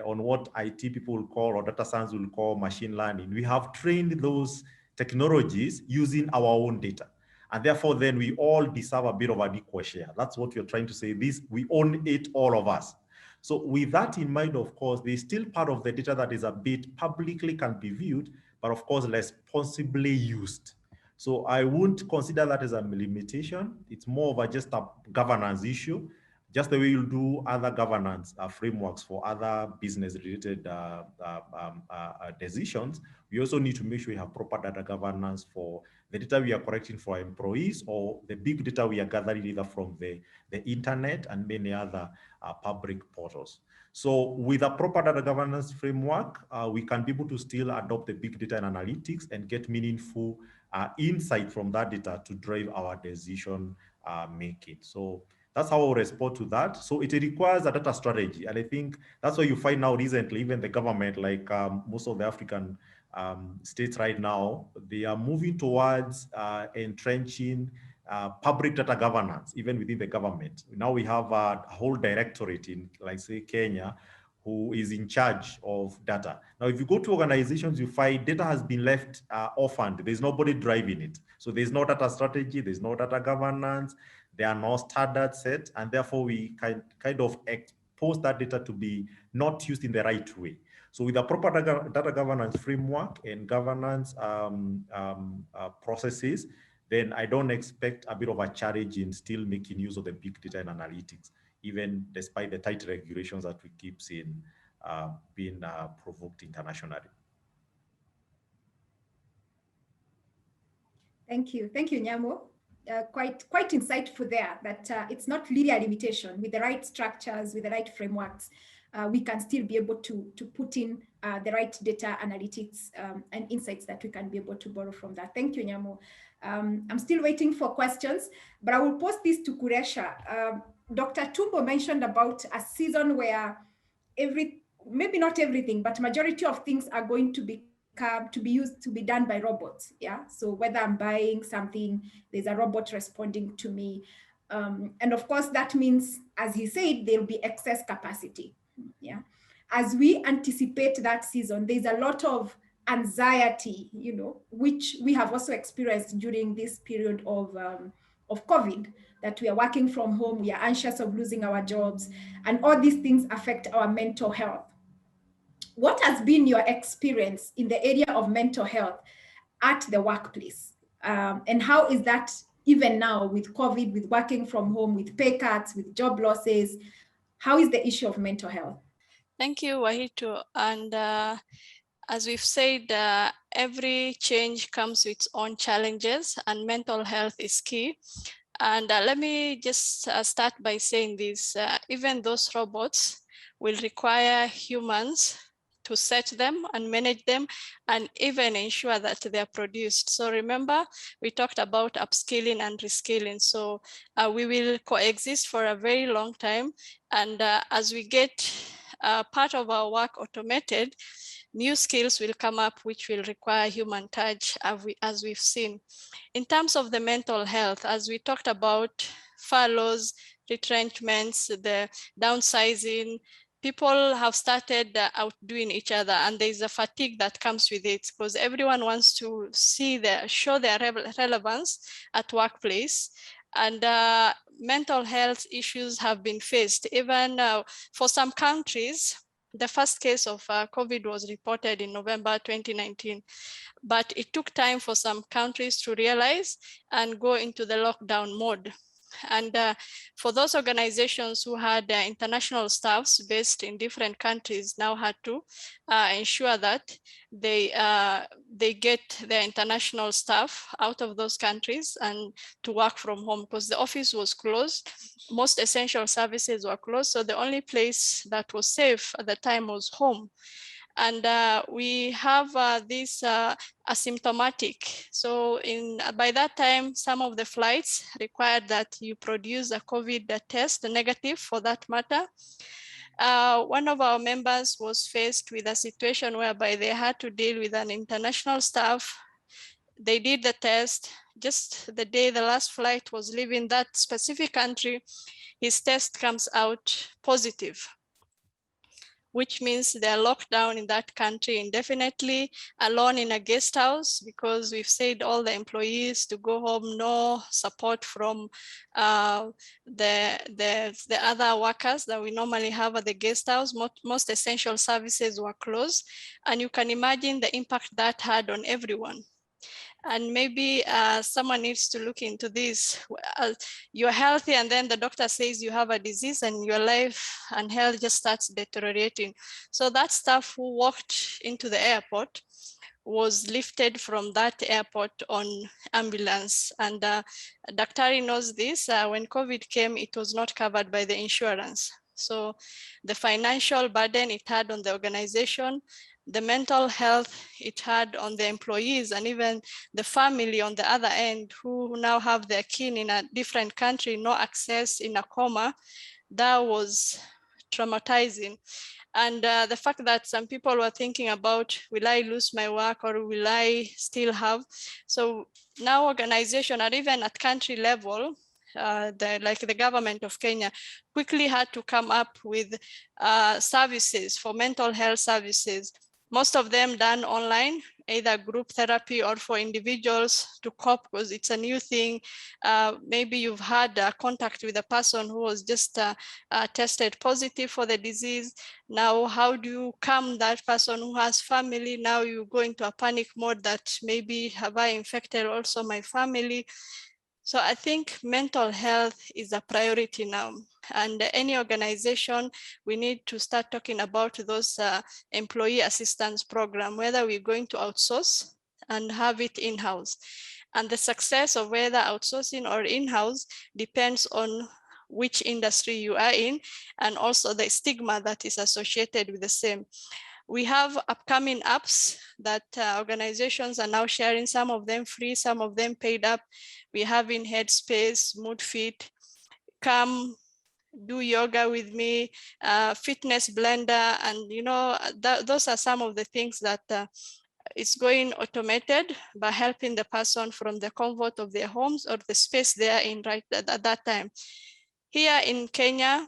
on what IT people will call, or data science will call, machine learning. We have trained those technologies using our own data. And therefore, then we all deserve a bit of an equal share. That's what you're trying to say. This, we own it, all of us. So with that in mind, of course, there's still part of the data that is a bit publicly can be viewed, but of course, responsibly used. So I wouldn't consider that as a limitation. It's more of just a governance issue. just the way you'll do other governance frameworks for other business-related decisions, we also need to make sure we have proper data governance for the data we are collecting for employees or the big data we are gathering either from the internet and many other public portals. So with a proper data governance framework, we can be able to still adopt the big data and analytics and get meaningful insight from that data to drive our decision making. So that's how I'll respond to that. So it requires a data strategy. And I think that's why you find now recently, even the government, like most of the African states right now, they are moving towards entrenching public data governance, even within the government. Now we have a whole directorate in, like say, Kenya, who is in charge of data. Now, if you go to organizations, you find data has been left orphaned. There's nobody driving it. So there's no data strategy, there's no data governance, there are no standards set, and therefore we kind of expose that data to be not used in the right way. So with a proper data governance framework and governance processes, then I don't expect a bit of a challenge in still making use of the big data and analytics, even despite the tight regulations that we keep seeing being provoked internationally. Thank you, Nyamo. Quite insightful there, that it's not really a limitation. With the right structures, with the right frameworks, we can still be able to put in the right data analytics and insights that we can be able to borrow from that. Thank you, Nyamo. I'm still waiting for questions, but I will post this to Kuresha. Dr. Toombo mentioned about a season where maybe not everything, but majority of things are going to be done by robots. Yeah. So whether I'm buying something, there's a robot responding to me. And of course, that means, as he said, there'll be excess capacity. Yeah. As we anticipate that season, there's a lot of anxiety, which we have also experienced during this period of COVID, that we are working from home, we are anxious of losing our jobs, and all these things affect our mental health. What has been your experience in the area of mental health at the workplace? And how is that even now with COVID, with working from home, with pay cuts, with job losses? How is the issue of mental health? Thank you, Wahito. And as we've said, every change comes with its own challenges, and mental health is key. And let me just start by saying this, even those robots will require humans to set them and manage them and even ensure that they are produced. So remember, we talked about upskilling and reskilling. So we will coexist for a very long time. And as we get part of our work automated, new skills will come up which will require human touch, as we've seen. In terms of the mental health, as we talked about furloughs, retrenchments, the downsizing, people have started outdoing each other, and there's a fatigue that comes with it because everyone wants to show their relevance at workplace. And mental health issues have been faced. Even for some countries, the first case of COVID was reported in November 2019, but it took time for some countries to realize and go into the lockdown mode. And for those organizations who had international staffs based in different countries, now had to ensure that they get their international staff out of those countries and to work from home, because the office was closed. Most essential services were closed. So the only place that was safe at the time was home. And we have this asymptomatic. So by that time, some of the flights required that you produce a COVID test, a negative for that matter. One of our members was faced with a situation whereby they had to deal with an international staff. They did the test. Just the day the last flight was leaving that specific country, his test comes out positive, which means they're locked down in that country indefinitely, alone in a guest house, because we've said all the employees to go home, no support from the other workers that we normally have at the guest house. Most essential services were closed. And you can imagine the impact that had on everyone. And maybe someone needs to look into this. You're healthy and then the doctor says you have a disease and your life and health just starts deteriorating. So that staff who walked into the airport was lifted from that airport on ambulance. And Daktari knows this. When COVID came, it was not covered by the insurance. So the financial burden it had on the organization, the mental health it had on the employees, and even the family on the other end who now have their kin in a different country, no access, in a coma, that was traumatizing. And the fact that some people were thinking about, will I lose my work or will I still have? So now organization, or even at country level, like the government of Kenya quickly had to come up with services for mental health services. Most of them done online, either group therapy or for individuals to cope because it's a new thing. Maybe you've had contact with a person who was just tested positive for the disease. Now, how do you calm that person who has family? Now you go into a panic mode that maybe have I infected also my family? So I think mental health is a priority now. And any organization, we need to start talking about those employee assistance program, whether we're going to outsource and have it in-house. And the success of whether outsourcing or in-house depends on which industry you are in, and also the stigma that is associated with the same. We have upcoming apps that organizations are now sharing, some of them free, some of them paid up. We have in Headspace, MoodFit, Come, Do Yoga with Me, Fitness Blender, and those are some of the things that it's going automated by helping the person from the comfort of their homes or the space they are in right at that time. Here in Kenya,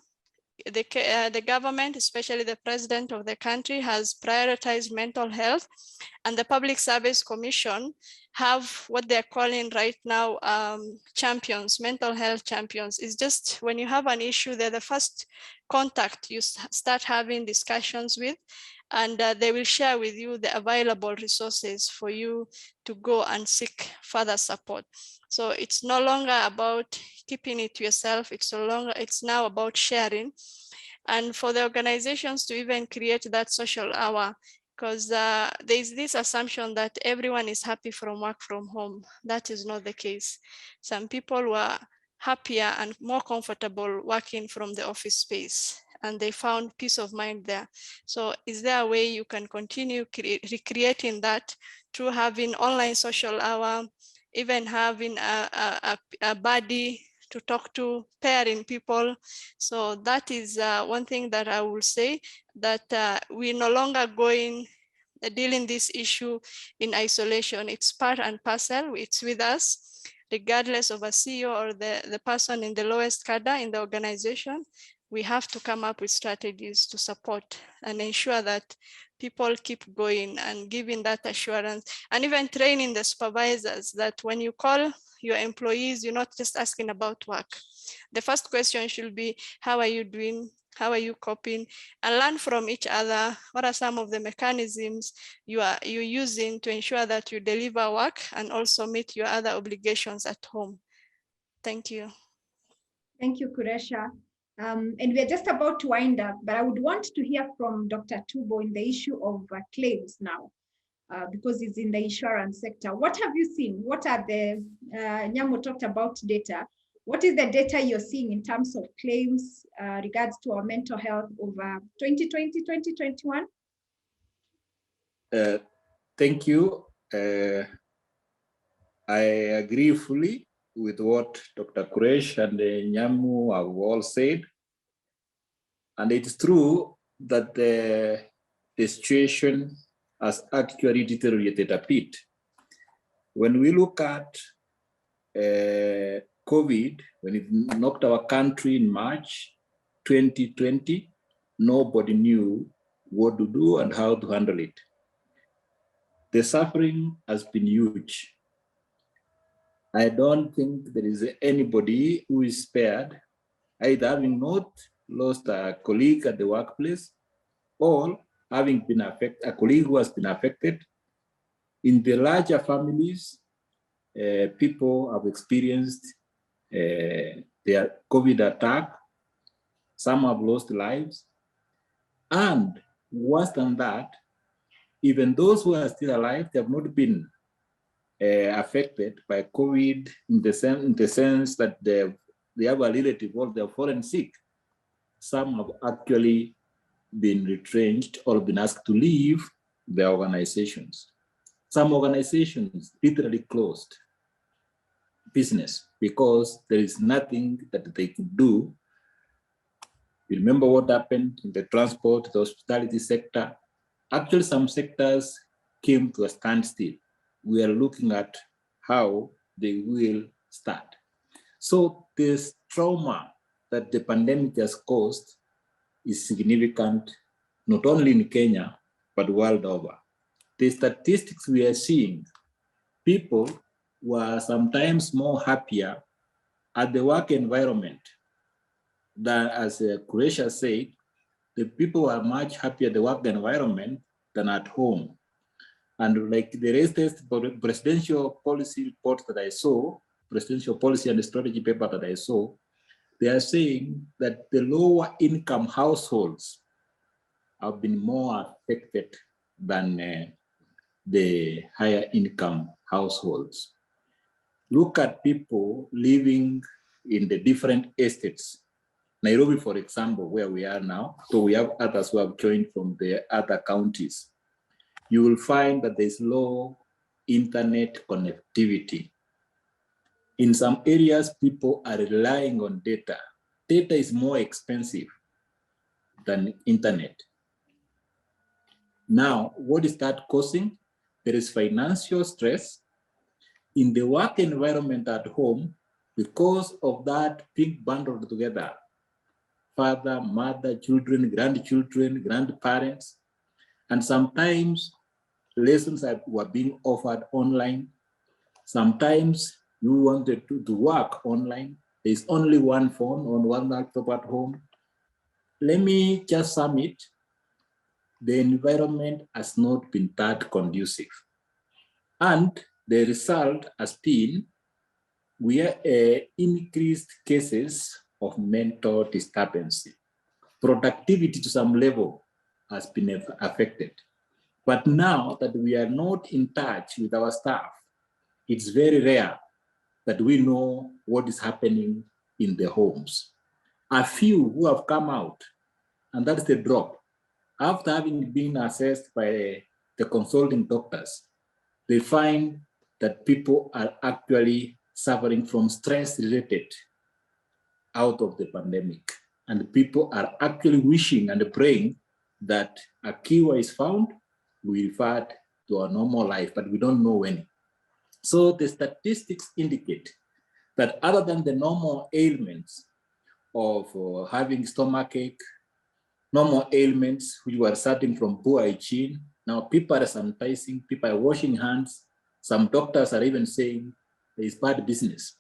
the government, especially the president of the country, has prioritized mental health, and the Public Service Commission have what they're calling right now champions, mental health champions. It's just when you have an issue, they're the first contact you start having discussions with, and they will share with you the available resources for you to go and seek further support. So it's no longer about keeping it to yourself. It's now about sharing. And for the organizations to even create that social hour, because there's this assumption that everyone is happy from work from home. That is not the case. Some people were happier and more comfortable working from the office space, and they found peace of mind there. So is there a way you can continue recreating that through having online social hour, even having a buddy to talk to, pairing people? So that is one thing that I will say, that we're no longer dealing this issue in isolation. It's part and parcel, it's with us, regardless of a CEO or the person in the lowest cadre in the organization. We have to come up with strategies to support and ensure that people keep going and giving that assurance, and even training the supervisors that when you call your employees, you're not just asking about work. The first question should be, how are you doing? How are you coping? And learn from each other. What are some of the mechanisms you're using to ensure that you deliver work and also meet your other obligations at home? Thank you. Thank you, Kuresha. And we're just about to wind up, but I would want to hear from Dr. Toombo in the issue of claims now, because it's in the insurance sector. What have you seen? What are the, Nyamo talked about data. What is the data you're seeing in terms of claims regards to our mental health over 2020, 2021? Thank you. I agree fully with what Dr. Kuresh and Nyamo have all said. And it's true that the situation has actually deteriorated a bit. When we look at COVID, when it knocked our country in March 2020, nobody knew what to do and how to handle it. The suffering has been huge. I don't think there is anybody who is spared, either having not lost a colleague at the workplace or having been affected, a colleague who has been affected. In the larger families, people have experienced their COVID attack. Some have lost lives. And worse than that, even those who are still alive, they have not been affected by COVID in the sense that they have a relative or they have fallen sick. Some have actually been retrenched or been asked to leave their organizations. Some organizations literally closed business because there is nothing that they could do. You remember what happened in the transport, the hospitality sector. Actually, some sectors came to a standstill. We are looking at how they will start. So this trauma that the pandemic has caused is significant, not only in Kenya, but world over. The statistics we are seeing, people were sometimes more happier at the work environment than, as Croatia said, the people were much happier at the work environment than at home. And like the latest presidential policy report that I saw, presidential policy and strategy paper that I saw, they are saying that the lower income households have been more affected than the higher income households. Look at people living in the different estates. Nairobi, for example, where we are now, so we have others who have joined from the other counties. You will find that there's low internet connectivity. In some areas, people are relying on data. Data is more expensive than internet. Now, what is that causing? There is financial stress in the work environment at home because of that big bundled together. Father, mother, children, grandchildren, grandparents, and sometimes lessons were being offered online. Sometimes you wanted to work online. There's only one phone on one laptop at home. Let me just sum it. The environment has not been that conducive. And the result has been we are increased cases of mental disturbance. Productivity to some level has been affected. But now that we are not in touch with our staff, it's very rare that we know what is happening in the homes. A few who have come out, and that's the drop. After having been assessed by the consulting doctors, they find that people are actually suffering from stress related out of the pandemic. And people are actually wishing and praying that a cure is found, we revert to our normal life, but we don't know when. So the statistics indicate that other than the normal ailments of having stomachache, normal ailments which were starting from poor hygiene, now people are sanitizing, people are washing hands. Some doctors are even saying there is bad business.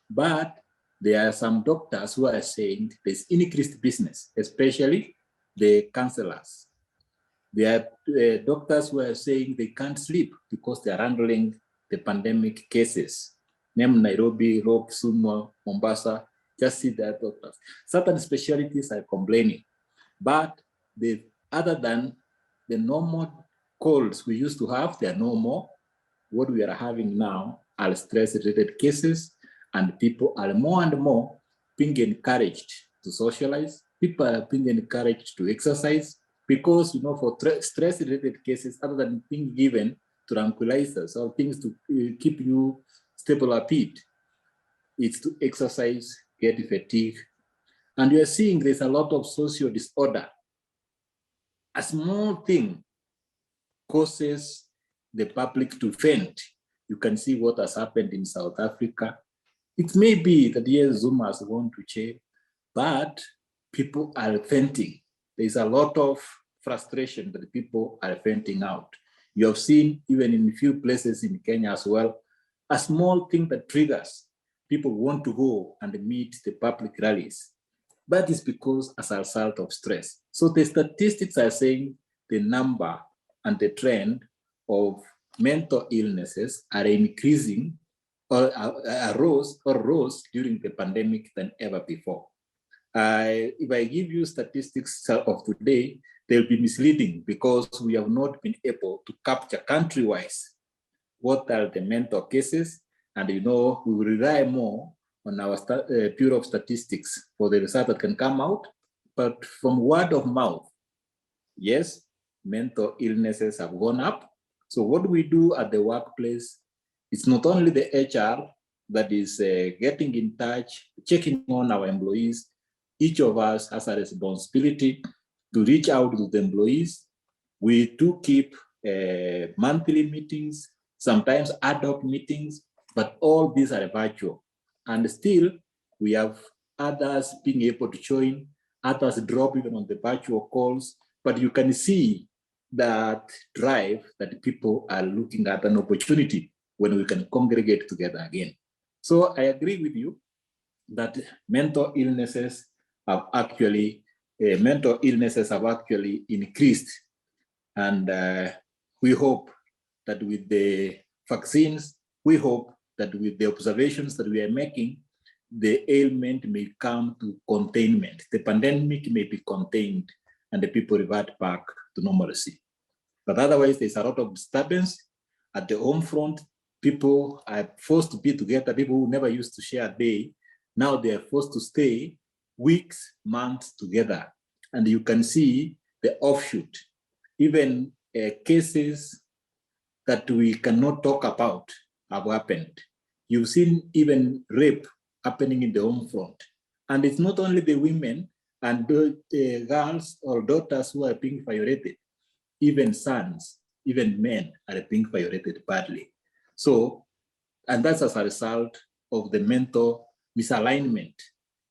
But there are some doctors who are saying there's increased business, especially the counselors. There are doctors who are saying they can't sleep because they are handling the pandemic cases. Name Nairobi, Kisumu, Mombasa, just see that doctors. Certain specialties are complaining. But other than the normal colds we used to have, they are no more. What we are having now are stress-related cases, and people are more and more being encouraged to socialize. People are being encouraged to exercise because, you know, for stress-related cases, other than being given tranquilizers or things to keep you stable at feet, it's to exercise, get fatigue. And you are seeing there's a lot of social disorder. A small thing causes the public to faint. You can see what has happened in South Africa. It may be that yes, Zoom has gone to change, but people are fainting. There's a lot of frustration that people are fainting out. You have seen even in a few places in Kenya as well, a small thing that triggers people want to go and meet the public rallies. But it's because as a result of stress. So the statistics are saying the number and the trend of mental illnesses are increasing rose during the pandemic than ever before. If I give you statistics of today, they'll be misleading because we have not been able to capture country-wise what are the mentor cases, and we will rely more on our Bureau of Statistics for the result that can come out. But from word of mouth, yes, mental illnesses have gone up. So what we do at the workplace, it's not only the HR that is getting in touch, checking on our employees. Each of us has a responsibility to reach out to the employees. We do keep monthly meetings, sometimes ad hoc meetings, but all these are virtual. And still, we have others being able to join, others drop even on the virtual calls, but you can see that drive that people are looking at an opportunity when we can congregate together again. So I agree with you that mental illnesses have actually increased. And we hope that with the vaccines, we hope that with the observations that we are making, the ailment may come to containment. The pandemic may be contained and the people revert back to normalcy. But otherwise, there's a lot of disturbance at the home front. People are forced to be together. People who never used to share a day, now they are forced to stay weeks, months together. And you can see the offshoot, even cases that we cannot talk about have happened. You've seen even rape happening in the home front. And it's not only the women and the girls or daughters who are being violated, even sons, even men are being violated badly. So, and that's as a result of the mental misalignment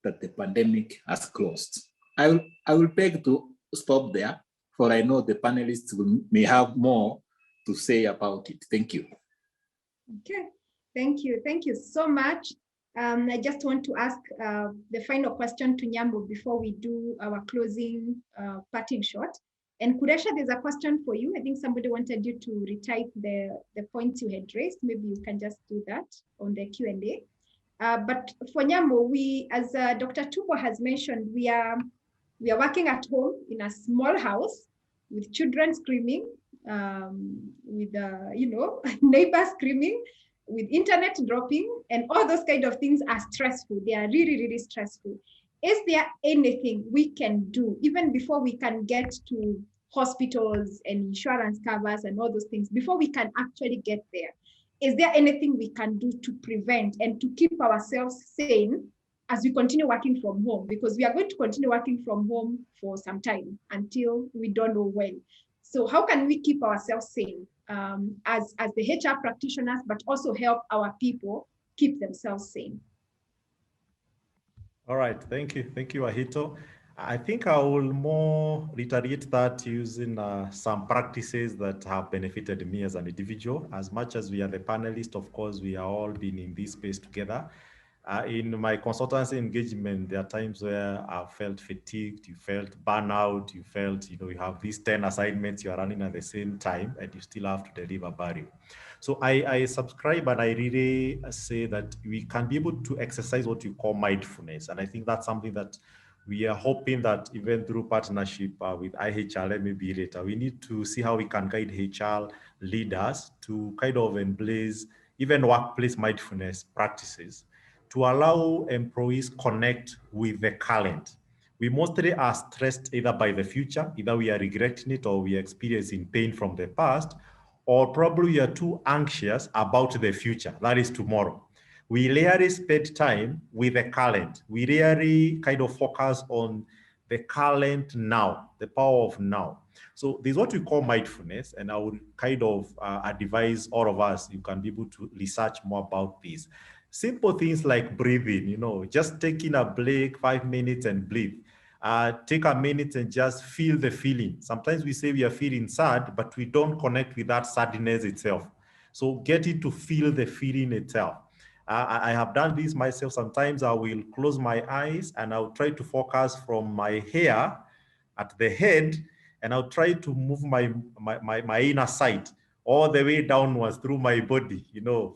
that the pandemic has caused. I will beg to stop there, for I know the panelists may have more to say about it. Thank you. Okay, thank you. Thank you so much. I just want to ask the final question to Nyamo before we do our closing parting shot. And Kudesha, there's a question for you. I think somebody wanted you to retype the points you had raised. Maybe you can just do that on the Q&A. But for Nyamo, we, as Dr. Toombo has mentioned, we are working at home in a small house with children screaming, with neighbors screaming, with internet dropping, and all those kind of things are stressful. They are really, really stressful. Is there anything we can do, even before we can get to hospitals and insurance covers and all those things, before we can actually get there? Is there anything we can do to prevent and to keep ourselves sane as we continue working from home? Because we are going to continue working from home for some time until we don't know when. So how can we keep ourselves sane as the HR practitioners, but also help our people keep themselves sane? All right, thank you, Ahito. I think I will more reiterate that using some practices that have benefited me as an individual. As much as we are the panelists, of course, we are all been in this space together. In my consultancy engagement, there are times where I felt fatigued, you felt burnout, you felt, you have these 10 assignments you are running at the same time and you still have to deliver value. So I subscribe and I really say that we can be able to exercise what you call mindfulness. And I think that's something that we are hoping that even through partnership with IHL, maybe later, we need to see how we can guide HR leaders to kind of embrace even workplace mindfulness practices to allow employees connect with the current. We mostly are stressed either by the future, either we are regretting it or we are experiencing pain from the past, or probably we are too anxious about the future, that is tomorrow. We rarely spend time with the current. We rarely kind of focus on the current now, the power of now. So there's what we call mindfulness, and I would kind of advise all of us, you can be able to research more about this. Simple things like breathing, just taking a break, 5 minutes and breathe. Take a minute and just feel the feeling. Sometimes we say we are feeling sad, but we don't connect with that sadness itself. So get it to feel the feeling itself. I have done this myself. Sometimes I will close my eyes and I'll try to focus from my hair at the head, and I'll try to move my inner side all the way downwards through my body,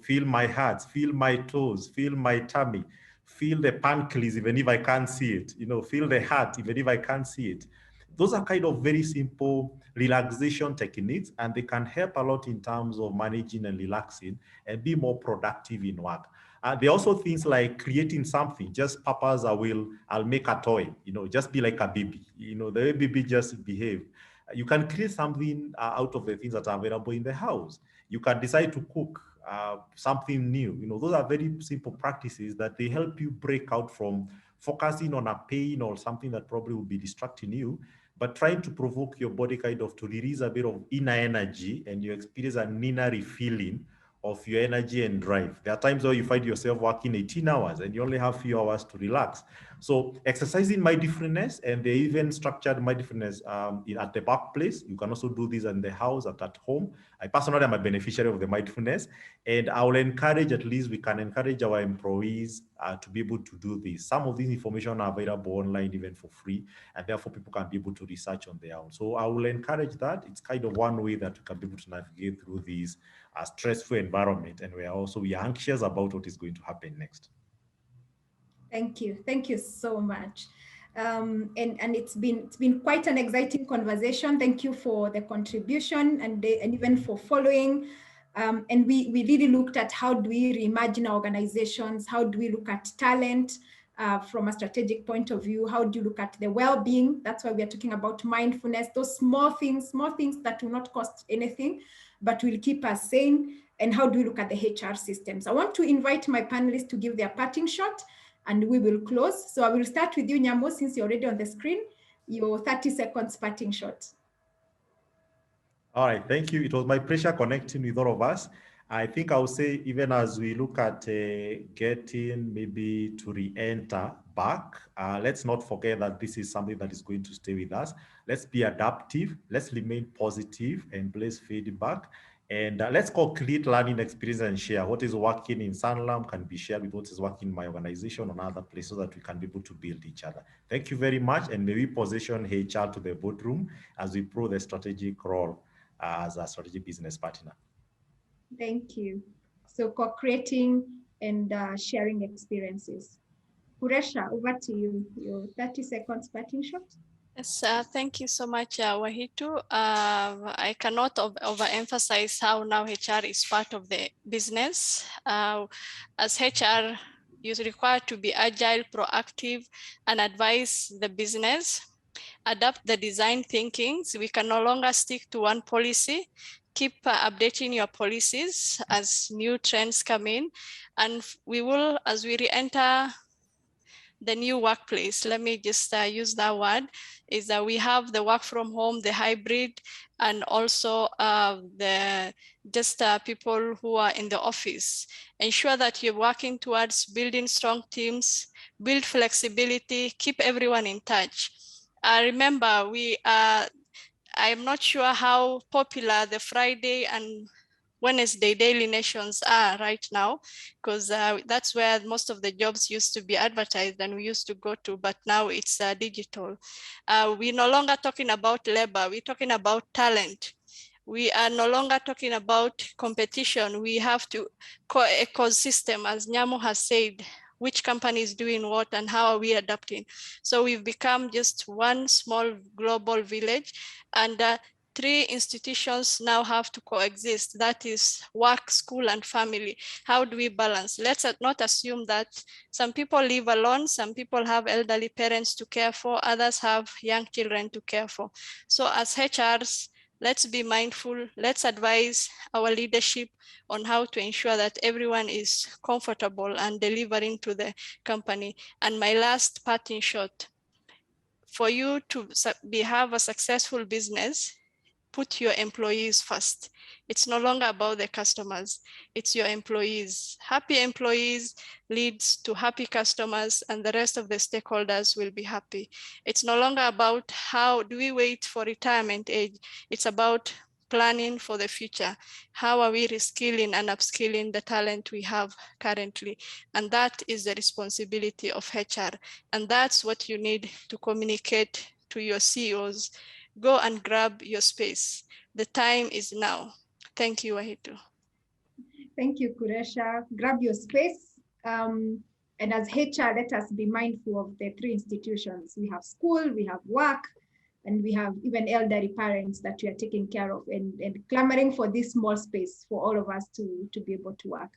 feel my heart, feel my toes, feel my tummy, feel the pancreas, even if I can't see it, feel the heart, even if I can't see it. Those are kind of very simple relaxation techniques, and they can help a lot in terms of managing and relaxing and be more productive in work. There are also things like creating something, just purpose, I'll make a toy, just be like a baby, the way baby just behave. You can create something out of the things that are available in the house. You can decide to cook something new. Those are very simple practices that they help you break out from focusing on a pain or something that probably will be distracting you, but trying to provoke your body kind of to release a bit of inner energy, and you experience an inner refilling of your energy and drive. There are times where you find yourself working 18 hours and you only have a few hours to relax. So exercising mindfulness, and they even structured mindfulness at the workplace. You can also do this in the house, at home. I personally am a beneficiary of the mindfulness, and I will encourage, at least we can encourage our employees to be able to do this. Some of this information are available online even for free, and therefore people can be able to research on their own. So I will encourage that. It's kind of one way that we can be able to navigate through these stressful environment, and we are anxious about what is going to happen next. Thank you so much. And it's been quite an exciting conversation. Thank you for the contribution and even for following. And we really looked at how do we reimagine our organizations, how do we look at talent from a strategic point of view, how do you look at the well-being? That's why we are talking about mindfulness, those small things that will not cost anything, but will keep us sane. And how do we look at the HR systems? I want to invite my panelists to give their parting shot, and we will close. So I will start with you, Nyamo, since you're already on the screen, your 30 seconds parting shot. All right, thank you. It was my pleasure connecting with all of us. I think I would say, even as we look at getting maybe to re-enter back, let's not forget that this is something that is going to stay with us. Let's be adaptive, let's remain positive, embrace feedback, and let's co-create learning experience and share. What is working in Sanlam can be shared with what is working in my organization or other places, so that we can be able to build each other. Thank you very much, and may we position HR to the boardroom as we pro the strategic role as a strategic business partner. Thank you. So co-creating and sharing experiences. Puresha, over to you, your 30 seconds parting shot. Yes, thank you so much, Wahitu. I cannot overemphasize how now HR is part of the business. As HR, you're required to be agile, proactive, and advise the business, adapt the design thinkings. We can no longer stick to one policy. Keep updating your policies as new trends come in. And we will, as we re-enter the new workplace, let me just use that word, is that we have the work from home, the hybrid, and also the people who are in the office. Ensure that you're working towards building strong teams, build flexibility, keep everyone in touch. Remember, I'm not sure how popular the Friday and Wednesday daily nations are right now, because that's where most of the jobs used to be advertised and we used to go to, but now it's digital. We're no longer talking about labor, we're talking about talent. We are no longer talking about competition. We have to ecosystem, as Nyamo has said, which company is doing what and how are we adapting. So we've become just one small global village, and 3 institutions now have to coexist. That is work, school, and family. How do we balance? Let's not assume that some people live alone, some people have elderly parents to care for, others have young children to care for. So as HRs, let's be mindful, let's advise our leadership on how to ensure that everyone is comfortable and delivering to the company. And my last parting shot, for you to have a successful business, put your employees first. It's no longer about the customers, it's your employees. Happy employees leads to happy customers, and the rest of the stakeholders will be happy. It's no longer about how do we wait for retirement age. It's about planning for the future. How are we reskilling and upskilling the talent we have currently? And that is the responsibility of HR. And that's what you need to communicate to your CEOs. Go and grab your space. The time is now. Thank you, Wahitu. Thank you, Kuresha. Grab your space. And as HR, let us be mindful of the three institutions. We have school, we have work, and we have even elderly parents that we are taking care of and clamoring for this small space for all of us to be able to work.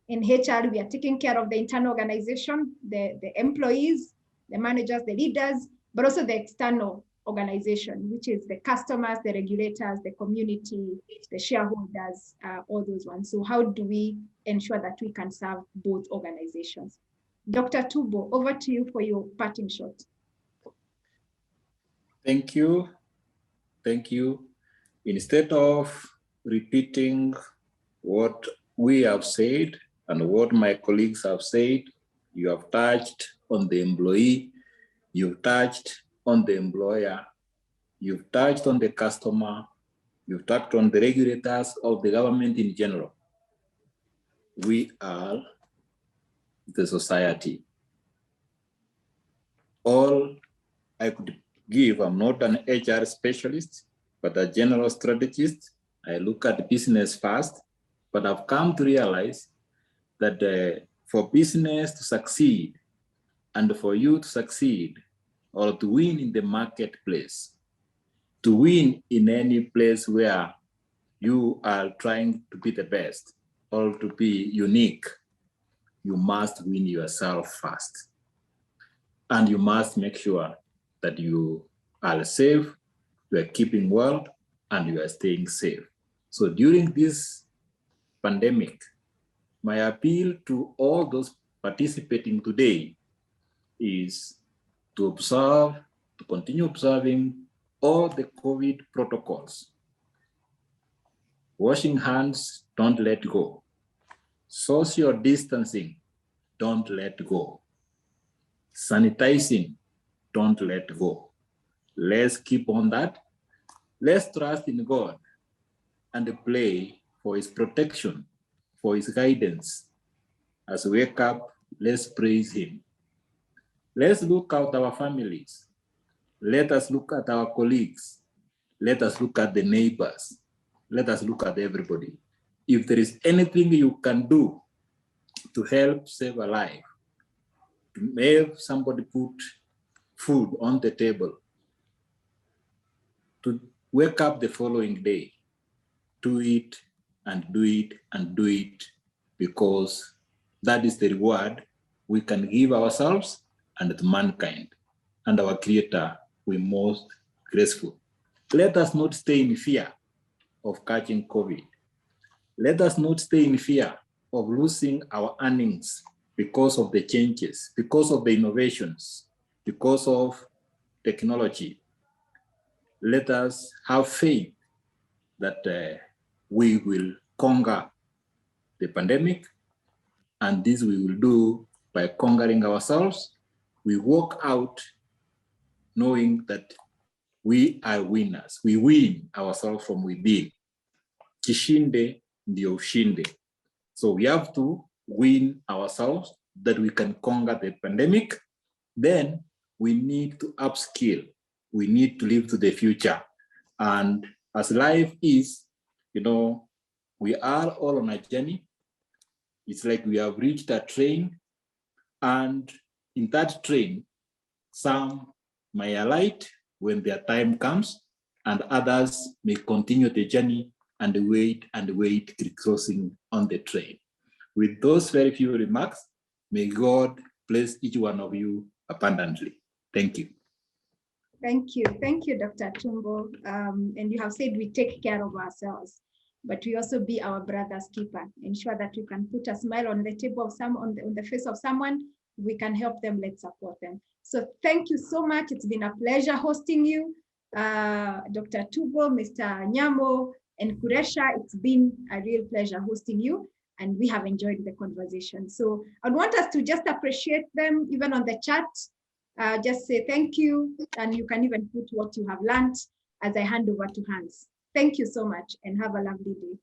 In HR, we are taking care of the internal organization, the employees, the managers, the leaders, but also the external organization, which is the customers, the regulators, the community, the shareholders, all those ones. So how do we ensure that we can serve both organizations? Dr. Toombo, over to you for your parting shot. Thank you. Thank you. Instead of repeating what we have said and what my colleagues have said, you have touched on the employee, you've touched on the employer, you've touched on the customer, you've touched on the regulators of the government in general. We are the society. All I could give, I'm not an HR specialist, but a general strategist. I look at business first, but I've come to realize that for business to succeed and for you to succeed or to win in the marketplace, to win in any place where you are trying to be the best or to be unique, you must win yourself first. And you must make sure that you are safe, you are keeping well, and you are staying safe. So during this pandemic, my appeal to all those participating today is to observe, to continue observing all the COVID protocols. Washing hands, don't let go. Social distancing, don't let go. Sanitizing, don't let go. Let's keep on that. Let's trust in God and pray for his protection, for his guidance. As we wake up, let's praise him. Let's look at our families. Let us look at our colleagues. Let us look at the neighbors. Let us look at everybody. If there is anything you can do to help save a life, to have somebody put food on the table, to wake up the following day, do it and do it and do it, because that is the reward we can give ourselves and to mankind and our Creator we most graceful. Let us not stay in fear of catching COVID. Let us not stay in fear of losing our earnings because of the changes, because of the innovations, because of technology. Let us have faith that we will conquer the pandemic, and this we will do by conquering ourselves. We walk out knowing that we are winners. We win ourselves from within. Kishinde ndio ushinde. So we have to win ourselves that we can conquer the pandemic. Then we need to upskill. We need to live to the future. And as life is, you know, we are all on a journey. It's like we have reached a train, and in that train, some may alight when their time comes, and others may continue the journey and wait, crossing on the train. With those very few remarks, may God bless each one of you abundantly. Thank you. Thank you, Dr. Toombo. And you have said we take care of ourselves, but we also be our brother's keeper. Ensure that we can put a smile on the table of on the face of someone. We can help them. Let's support them. So thank you so much. It's been a pleasure hosting you, Dr. Toombo, Mr. Nyamo, and Kuresha. It's been a real pleasure hosting you, and we have enjoyed the conversation. So I want us to just appreciate them, even on the chat. Just say thank you, and you can even put what you have learned as I hand over to Hans. Thank you so much, and have a lovely day.